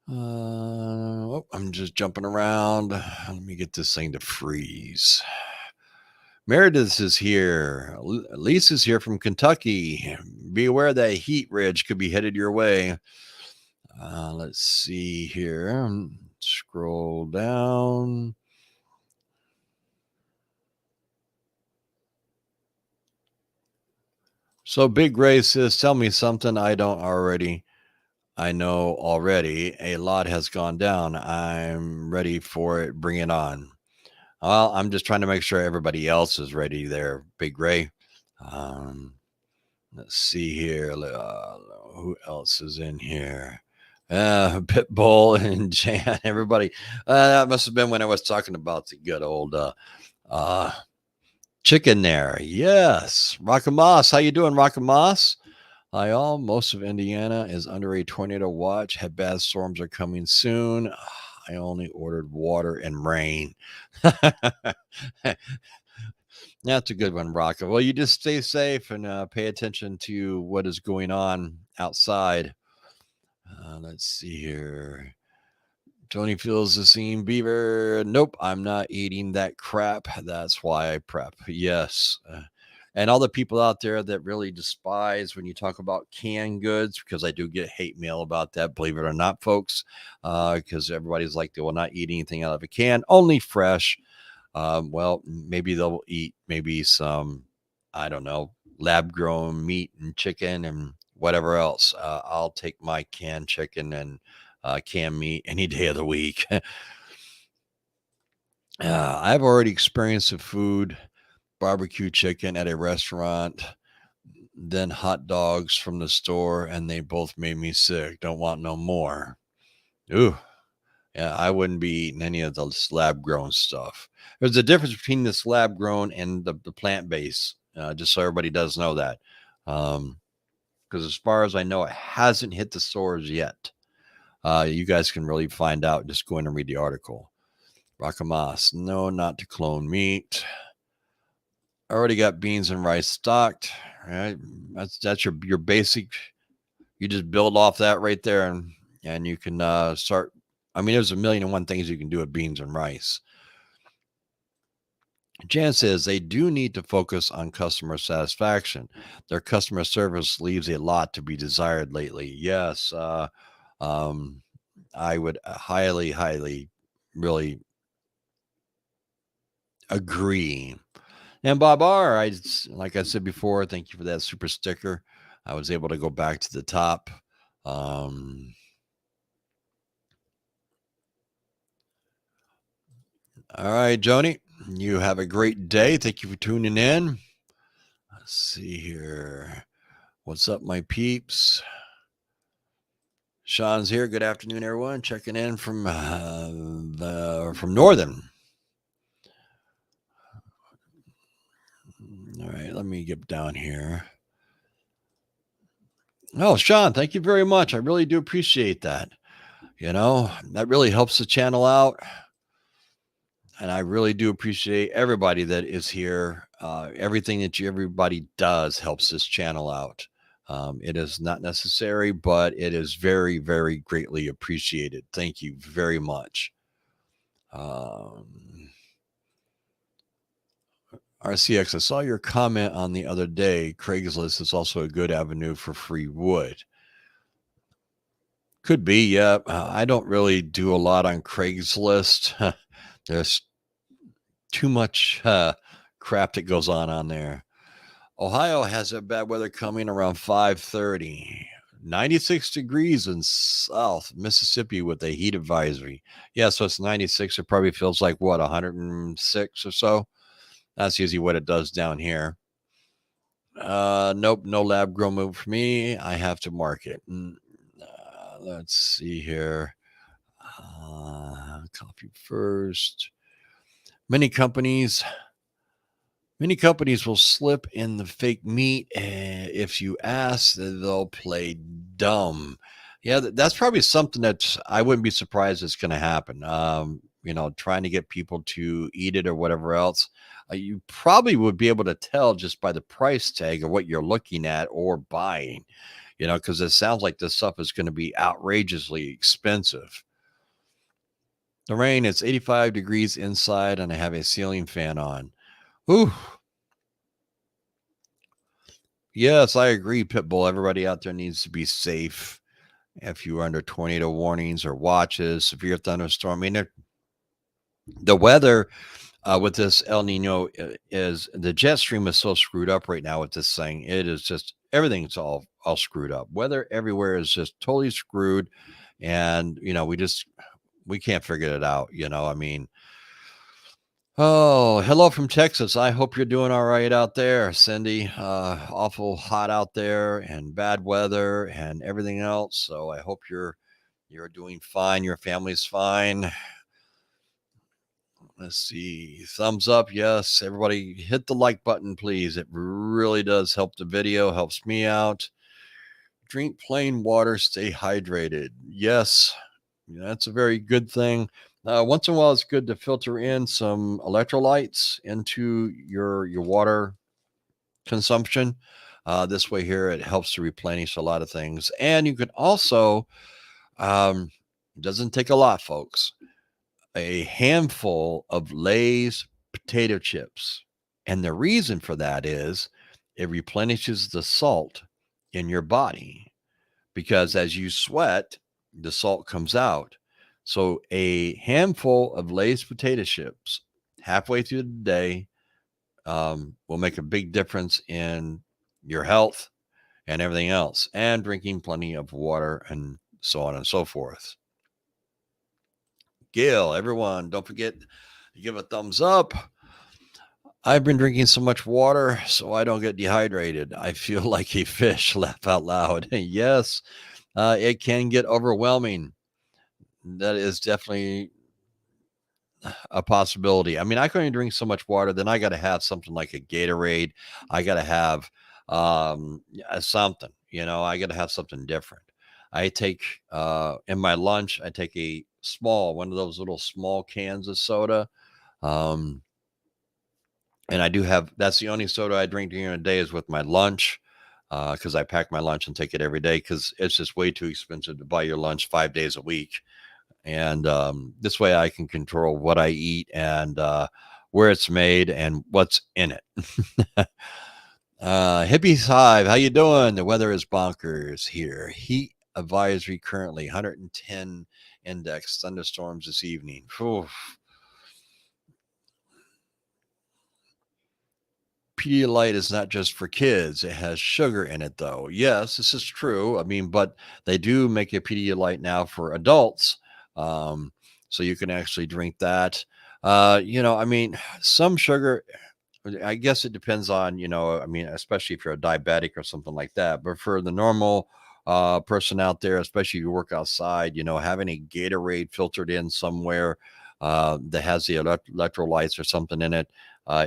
I'm just jumping around. Let me get this thing to freeze. Meredith is here. Lisa's here from Kentucky. Be aware that heat ridge could be headed your way. Let's see here. Scroll down. So Big Ray says, tell me something I know already. A lot has gone down. I'm ready for it. Bring it on. Well, I'm just trying to make sure everybody else is ready there, Big Ray. Let's see here. Who else is in here? Pitbull and Jan, everybody. That must have been when I was talking about the good old chicken there. Yes. Rockamoss. How you doing, Rockamoss? Hi all. Most of Indiana is under a tornado watch. Had bad storms are coming soon. I only ordered water and rain. That's a good one, Rocco. Well, you just stay safe and pay attention to what is going on outside. Let's see here. Tony feels the same beaver. Nope, I'm not eating that crap. That's why I prep. Yes. And all the people out there that really despise when you talk about canned goods, because I do get hate mail about that, believe it or not, folks, because everybody's like, they will not eat anything out of a can, only fresh. Well, maybe they'll eat maybe some, I don't know, lab grown meat and chicken and whatever else. I'll take my canned chicken and canned meat any day of the week. I've already experienced the food, barbecue chicken at a restaurant, then hot dogs from the store, and they both made me sick. Don't want no more. Ooh. Yeah, I wouldn't be eating any of the lab grown stuff. There's a difference between this lab grown and the plant based, just so everybody does know that. Because as far as I know, it hasn't hit the stores yet. You guys can really find out. Just go in and read the article. Rakamas, no, not to clone meat. I already got beans and rice stocked. Right, that's your basic. You just build off that right there, and you can start. I mean, there's a million and one things you can do with beans and rice. Jan says they do need to focus on customer satisfaction. Their customer service leaves a lot to be desired lately. Yes, um, I would highly, highly, really agree. And Bob R, like I said before, thank you for that super sticker. I was able to go back to the top. Um, all right, Joni, you have a great day. Thank you for tuning in. Let's see here. What's up, my peeps? Sean's here. Good afternoon, everyone. Checking in from Northern. All right, let me get down here. Oh, Sean, thank you very much. I really do appreciate that. You know, that really helps the channel out. And I really do appreciate everybody that is here. Everything that everybody does helps this channel out. It is not necessary, but it is very, very greatly appreciated. Thank you very much. RCX, I saw your comment on the other day. Craigslist is also a good avenue for free wood. Could be, yeah. I don't really do a lot on Craigslist. There's too much crap that goes on there. Ohio has a bad weather coming around 5:30. 96 degrees in South Mississippi with a heat advisory. Yeah, so it's 96. It probably feels like what, 106 or so. That's usually what it does down here. Nope, no lab grown move for me. I have to market. Let's see here. Copy first. Many companies will slip in the fake meat. If you ask, they'll play dumb. Yeah, that's probably something that I wouldn't be surprised is going to happen. Trying to get people to eat it or whatever else. You probably would be able to tell just by the price tag of what you're looking at or buying, because it sounds like this stuff is going to be outrageously expensive. The rain, it's 85 degrees inside and I have a ceiling fan on. Ooh. Yes, I agree, Pitbull. Everybody out there needs to be safe. If you are under tornado warnings or watches, severe thunderstorm, I mean, the weather with this El Nino is the jet stream is so screwed up right now with this thing. It is just everything's all screwed up. Weather everywhere is just totally screwed, and we can't figure it out. I mean, oh, hello from Texas. I hope you're doing all right out there, Cindy. Awful hot out there and bad weather and everything else. So I hope you're doing fine. Your family's fine. Let's see. Thumbs up. Yes. Everybody hit the like button, please. It really does help the video, helps me out. Drink plain water, stay hydrated. Yes, that's a very good thing. Once in a while, it's good to filter in some electrolytes into your water consumption. This way, here it helps to replenish a lot of things, and you can also um, doesn't take a lot, folks. A handful of Lay's potato chips, and the reason for that is it replenishes the salt in your body because as you sweat, the salt comes out. So a handful of Lay's potato chips halfway through the day will make a big difference in your health and everything else, and drinking plenty of water and so on and so forth. Gail, everyone, don't forget to give a thumbs up. I've been drinking so much water so I don't get dehydrated. I feel like a fish. Laugh out loud. Yes, it can get overwhelming. That is definitely a possibility. I mean, I can only drink so much water, then I got to have something like a Gatorade. I got to have something, I got to have something different. I take in my lunch, I take a one of those little small cans of soda. Um, and I do have, that's the only soda I drink during the day is with my lunch. Because I pack my lunch and take it every day because it's just way too expensive to buy your lunch 5 days a week. And this way I can control what I eat and where it's made and what's in it. Hippies Hive, how you doing? The weather is bonkers here. Heat advisory currently 110 index, thunderstorms this evening. Oof. Pedialyte is not just for kids. It has sugar in it, though. Yes, this is true. I mean, but they do make a Pedialyte now for adults. Um, so you can actually drink that. I mean, some sugar, I guess it depends on, I mean, especially if you're a diabetic or something like that. But for the normal person out there, especially if you work outside, having a Gatorade filtered in somewhere that has the electrolytes or something in it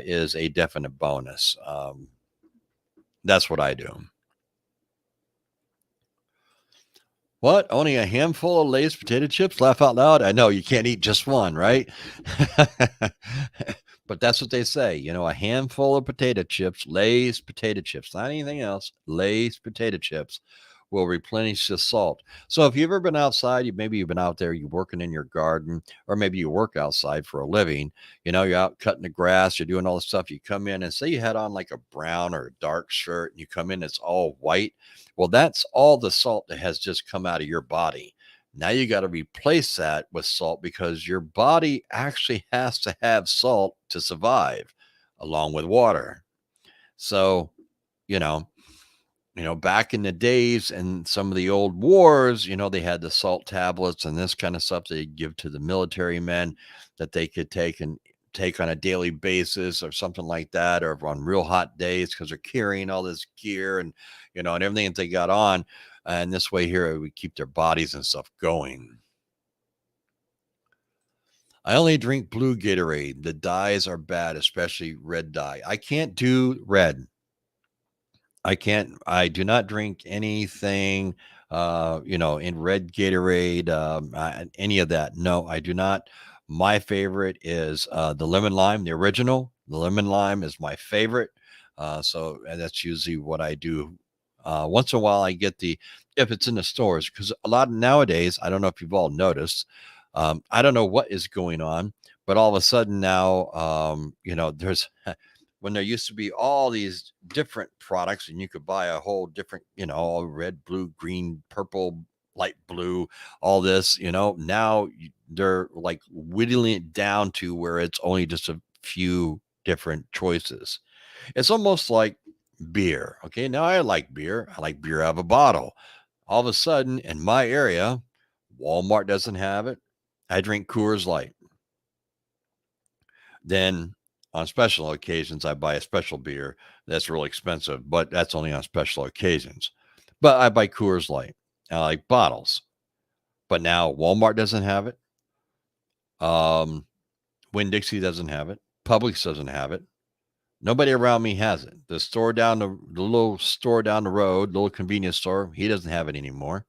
is a definite bonus. That's what I do. What? Only a handful of Lay's potato chips? Laugh out loud. I know you can't eat just one, right? But that's what they say. A handful of potato chips, Lay's potato chips, not anything else. Lay's potato chips will replenish the salt. So if you've ever been outside, maybe you've been out there, you're working in your garden, or maybe you work outside for a living, you're out cutting the grass, you're doing all this stuff. You come in and say you had on like a brown or a dark shirt and you come in, it's all white. Well, that's all the salt that has just come out of your body. Now you got to replace that with salt because your body actually has to have salt to survive along with water. So, you know, back in the days and some of the old wars, they had the salt tablets and this kind of stuff they give to the military men that they could take on a daily basis or something like that, or on real hot days because they're carrying all this gear and, and everything that they got on. And this way here, it would keep their bodies and stuff going. I only drink blue Gatorade. The dyes are bad, especially red dye. I can't do red. I do not drink anything, in red Gatorade, any of that. No, I do not. My favorite is the lemon lime, the original. The lemon lime is my favorite. And that's usually what I do. Once in a while, I get if it's in the stores, because a lot nowadays, I don't know if you've all noticed, I don't know what is going on, but all of a sudden now, there's when there used to be all these different products and you could buy a whole different, all red, blue, green, purple, light blue, all this, now they're like whittling it down to where it's only just a few different choices. It's almost like beer. Okay. Now I like beer. I like beer out of a bottle. All of a sudden in my area, Walmart doesn't have it. I drink Coors Light. Then on special occasions, I buy a special beer that's really expensive, but that's only on special occasions. But I buy Coors Light. I like bottles. But now Walmart doesn't have it. Winn Dixie doesn't have it. Publix doesn't have it. Nobody around me has it. The little store down the road, little convenience store, he doesn't have it anymore.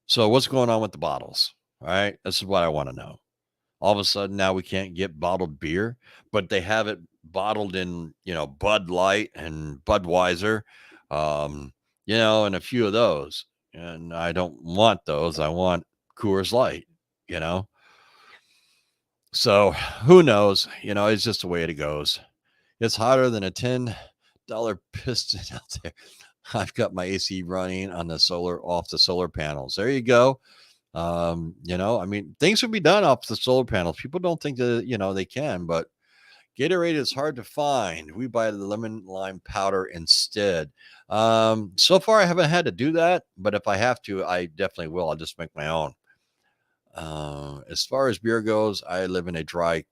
So what's going on with the bottles? All right. This is what I want to know. All of a sudden now we can't get bottled beer, but they have it bottled in, Bud Light and Budweiser, um, and a few of those. And I don't want those. I want Coors Light, you know. So who knows? It's just the way it goes. It's hotter than a $10 piston out there. I've got my AC running on the solar off the solar panels. There you go. I mean, things can be done off the solar panels. People don't think that, they can, but Gatorade is hard to find. We buy the lemon lime powder instead. So far I haven't had to do that, but if I have to, I definitely will. I'll just make my own. As far as beer goes, I live in a dry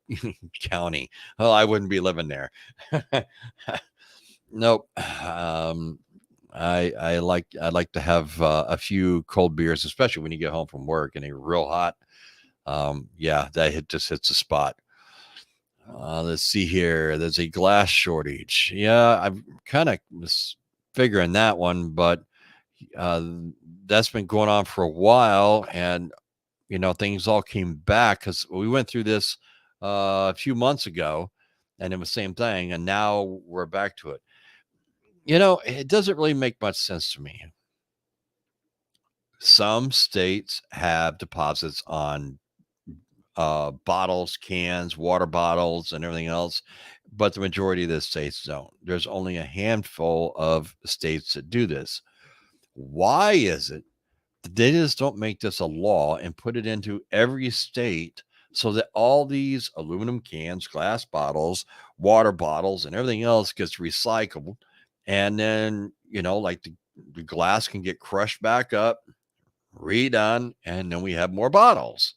county. Well, I wouldn't be living there. Nope. I like to have a few cold beers, especially when you get home from work and they're real hot. Yeah, just hits the spot. Let's see here. There's a glass shortage. Yeah, I've kind of was figuring that one, but uh, that's been going on for a while, and things all came back because we went through this a few months ago, and it was the same thing, and now we're back to it. It doesn't really make much sense to me. Some states have deposits on bottles, cans, water bottles, and everything else, but the majority of the states don't. There's only a handful of states that do this. Why is it that they just don't make this a law and put it into every state so that all these aluminum cans, glass bottles, water bottles, and everything else gets recycled? And then, like the glass can get crushed back up, redone, and then we have more bottles.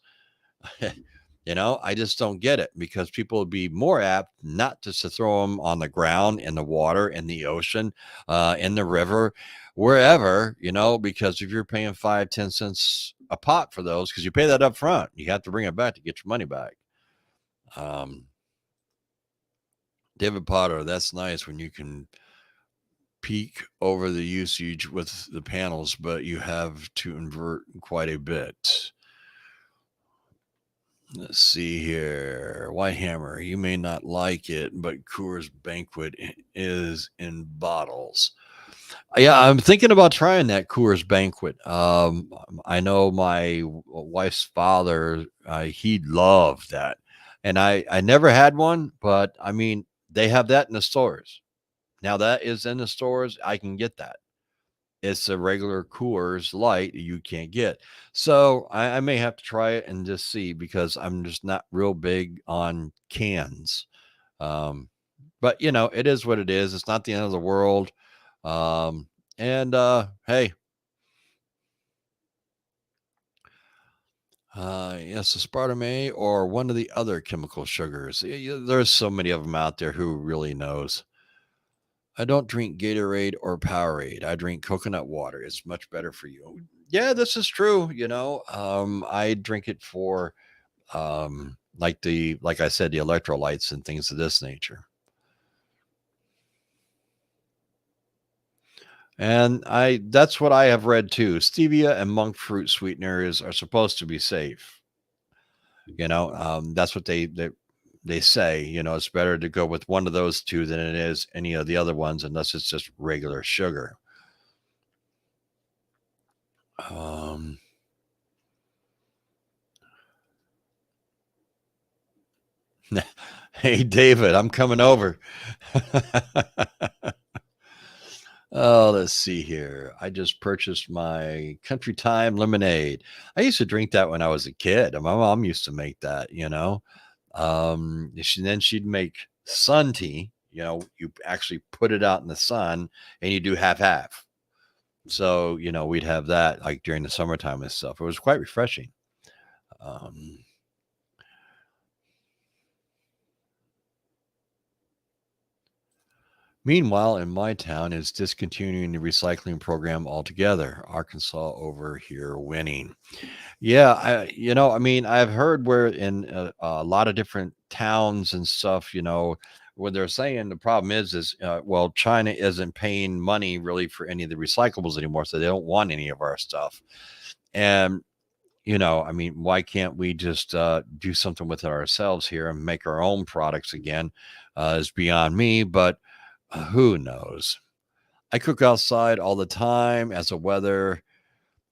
I just don't get it because people would be more apt not just to throw them on the ground, in the water, in the ocean, in the river, wherever, because if you're paying 5, 10 cents a pop for those, because you pay that up front, you have to bring it back to get your money back. Um, David Potter, that's nice when you can peak over the usage with the panels, but you have to invert quite a bit. Let's see here. White Hammer, you may not like it, but Coors Banquet is in bottles. Yeah, I'm thinking about trying that Coors Banquet. I know my wife's father, he loved that. And I never had one, but I mean, they have that in the stores. Now that is in the stores. I can get that. It's a regular Coors Light you can't get. So I may have to try it and just see because I'm just not real big on cans. Um, but it is what it is. It's not the end of the world. And hey, yes, aspartame or one of the other chemical sugars. There's so many of them out there. Who really knows? I don't drink Gatorade or Powerade. I drink coconut water. It's much better for you. Yeah, this is true. I drink it for like I said, the electrolytes and things of this nature. And I that's what I have read too. Stevia and monk fruit sweeteners are supposed to be safe. That's what they say. It's better to go with one of those two than it is any of the other ones, unless it's just regular sugar. Um, hey, David, I'm coming over. Oh, let's see here. I just purchased my Country Time lemonade. I used to drink that when I was a kid. My mom used to make that. Then she'd make sun tea. You actually put it out in the sun and you do half half. So, we'd have that like during the summertime and stuff. It was quite refreshing. Um, Meanwhile, in my town is discontinuing the recycling program altogether. Arkansas over here winning. Yeah, I mean, I've heard where in a lot of different towns and stuff, what they're saying, the problem is well, China isn't paying money really for any of the recyclables anymore, so they don't want any of our stuff. And I mean, why can't we just do something with it ourselves here and make our own products again? Is beyond me, but who knows? I cook outside all the time as a weather.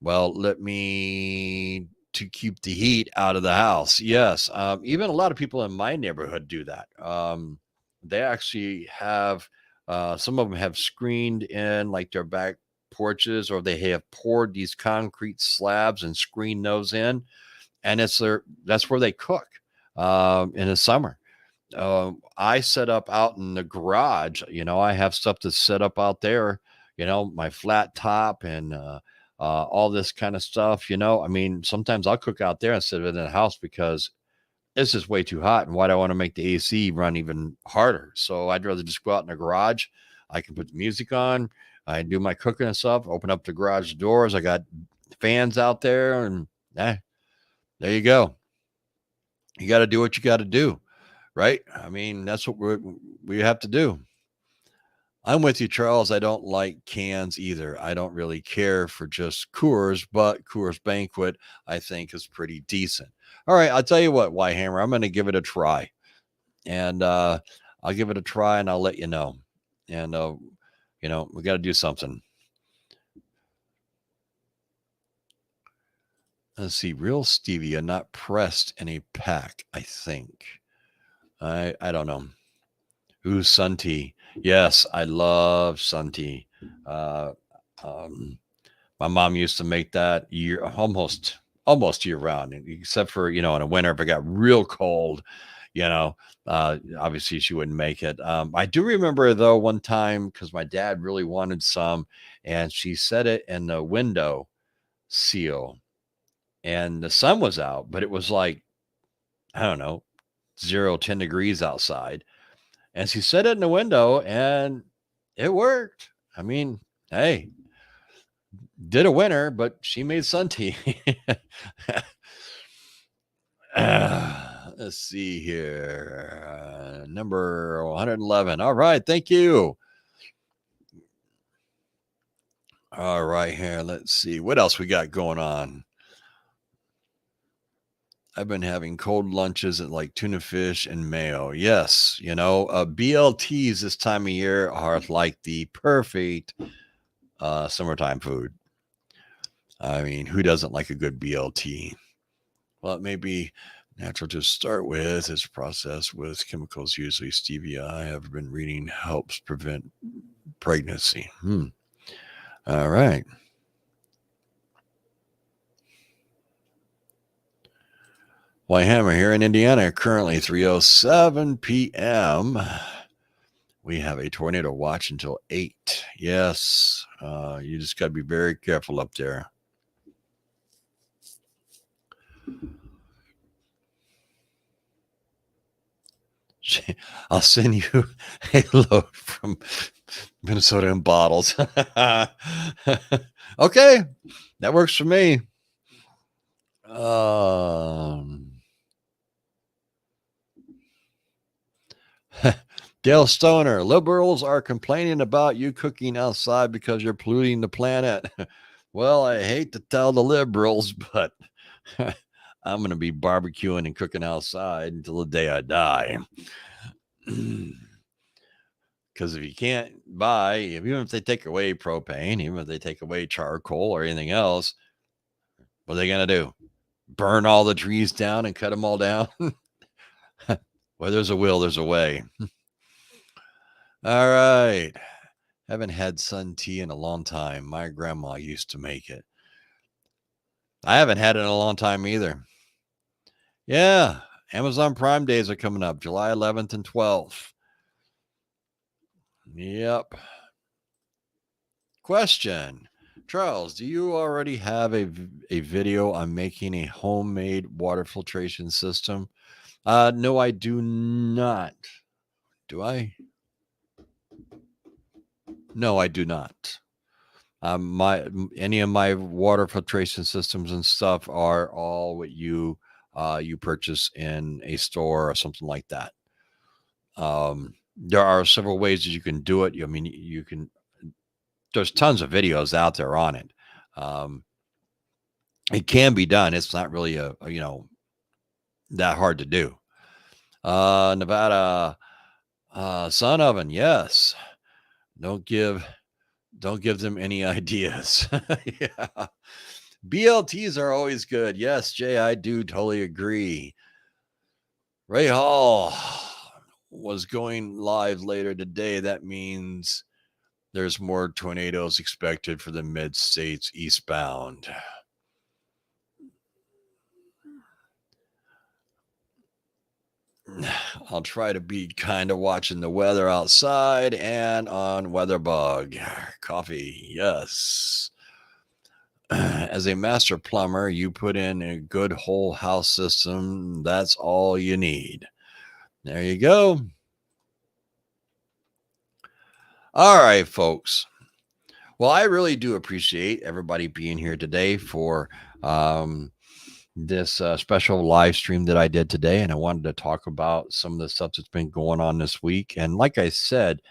Well, let me to keep the heat out of the house. Yes. Even a lot of people in my neighborhood do that. They actually have, some of them have screened in like their back porches, or they have poured these concrete slabs and screened those in. And that's where they cook in the summer. I set up out in the garage. I have stuff that's set up out there, my flat top and all this kind of stuff. I mean, sometimes I'll cook out there instead of in the house because it's just way too hot. And why do I want to make the AC run even harder? So I'd rather just go out in the garage. I can put the music on. I do my cooking and stuff, open up the garage doors. I got fans out there, and there you go. You got to do what you got to do. Right? I mean, that's what we have to do. I'm with you, Charles. I don't like cans either. I don't really care for just Coors, but Coors Banquet, I think, is pretty decent. All right, I'll tell you what, Hammer, I'm going to give it a try. And I'll give it a try and I'll let you know. And, we got to do something. Let's see, real stevia, not pressed in a pack, I think. I don't know. Ooh, sun tea. Yes, I love sun tea. Uh, my mom used to make that almost year round, except for, in the winter, if it got real cold, obviously she wouldn't make it. I do remember though, one time, because my dad really wanted some, and she set it in the window seal and the sun was out, but it was like, I don't know, 10 degrees outside. And she set it in the window and it worked. I mean, hey, did a winner, but she made sun tea. Let's see here. Number 111. All right. Thank you. All right, here. Let's see. What else we got going on? I've been having cold lunches at like tuna fish and mayo. Yes, BLTs this time of year are like the perfect summertime food. I mean, who doesn't like a good BLT? Well, it may be natural to start with. It's processed with chemicals, usually stevia. I have been reading helps prevent pregnancy. All right. Why, Hammer, here in Indiana, currently 3:07 p.m. We have a tornado watch until 8. Yes, you just got to be very careful up there. I'll send you a load from Minnesota in bottles. Okay, that works for me. Dale Stoner, liberals are complaining about you cooking outside because you're polluting the planet. Well, I hate to tell the liberals, but I'm going to be barbecuing and cooking outside until the day I die. Because if you can't buy, even if they take away propane, even if they take away charcoal or anything else, what are they going to do? Burn all the trees down and cut them all down? Where there's a will, there's a way. All right. Haven't had sun tea in a long time. My grandma used to make it. I haven't had it in a long time either. Yeah. Amazon Prime days are coming up, July 11th and 12th. Yep. Question. Charles, do you already have a video on making a homemade water filtration system? No, I do not. Do I? No, I do not. Any of my water filtration systems and stuff are all what you purchase in a store or something like that. There are several ways that you can do it. I mean, you can, there's tons of videos out there on it. Um, it can be done. It's not really that hard to do. Nevada, Sun Oven, yes. Don't give don't give them any ideas. Yeah. BLTs are always good. Yes, Jay, I do totally agree. Ray Hall was going live later today. That means there's more tornadoes expected for the mid states eastbound. I'll try to be kind of watching the weather outside and on WeatherBug. Coffee, yes. As a master plumber, you put in a good whole house system. That's all you need. There you go. All right, folks. Well, I really do appreciate everybody being here today for this special live stream that I did today. And I wanted to talk about some of the stuff that's been going on this week. And like I said,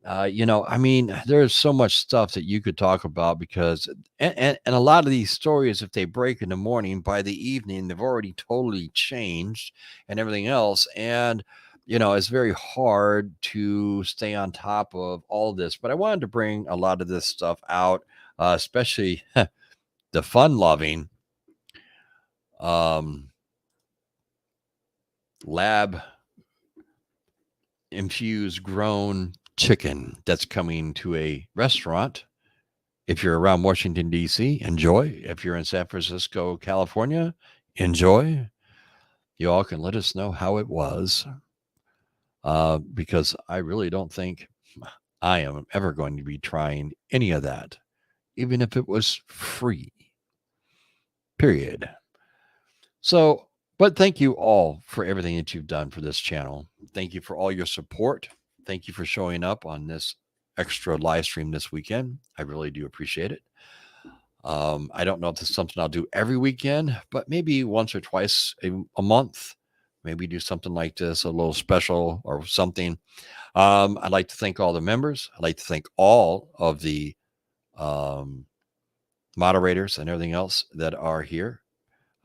I mean, there's so much stuff that you could talk about because, and a lot of these stories, if they break in the morning, by the evening, they've already totally changed and everything else. And, it's very hard to stay on top of all this. But I wanted to bring a lot of this stuff out, especially the fun loving lab infused grown chicken that's coming to a restaurant. If you're around Washington, D.C., enjoy. If you're in San Francisco, California, enjoy. You all can let us know how it was, because I really don't think I am ever going to be trying any of that, even if it was free. Period. So, but thank you all for everything that you've done for this channel. Thank you for all your support. Thank you for showing up on this extra live stream this weekend. I really do appreciate it. I don't know if this is something I'll do every weekend, but maybe once or twice a month, maybe do something like this, a little special or something. I'd like to thank all the members. I'd like to thank all of the moderators and everything else that are here.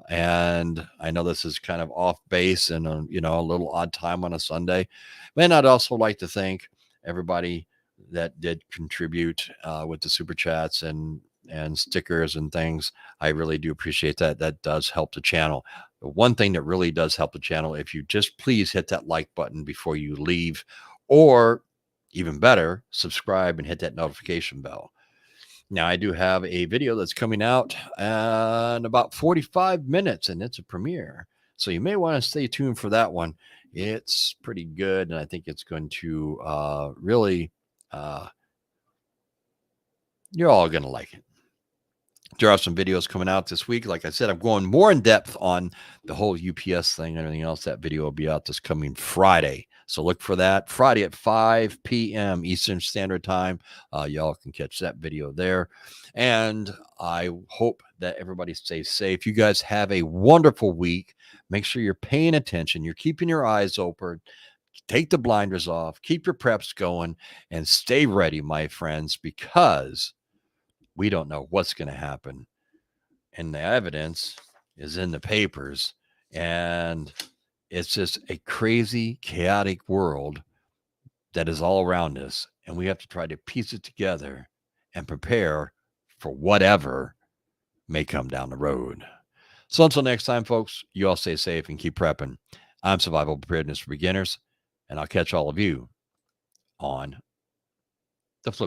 And I know this is kind of off base and, a little odd time on a Sunday. And I'd also like to thank everybody that did contribute with the super chats and stickers and things. I really do appreciate that. That does help the channel. The one thing that really does help the channel, if you just please hit that like button before you leave, or even better, subscribe and hit that notification bell. Now, I do have a video that's coming out in about 45 minutes, and it's a premiere. So you may want to stay tuned for that one. It's pretty good, and I think it's going to really, you're all going to like it. There are some videos coming out this week. Like I said, I'm going more in depth on the whole UPS thing and everything else. That video will be out this coming Friday. So look for that Friday at 5 p.m. Eastern Standard Time. Y'all can catch that video there. And I hope that everybody stays safe. You guys have a wonderful week. Make sure you're paying attention. You're keeping your eyes open. Take the blinders off. Keep your preps going and stay ready, my friends, because we don't know what's going to happen. And the evidence is in the papers. And it's just a crazy, chaotic world that is all around us. And we have to try to piece it together and prepare for whatever may come down the road. So until next time, folks, you all stay safe and keep prepping. I'm Survival Preparedness for Beginners, and I'll catch all of you on the flip side.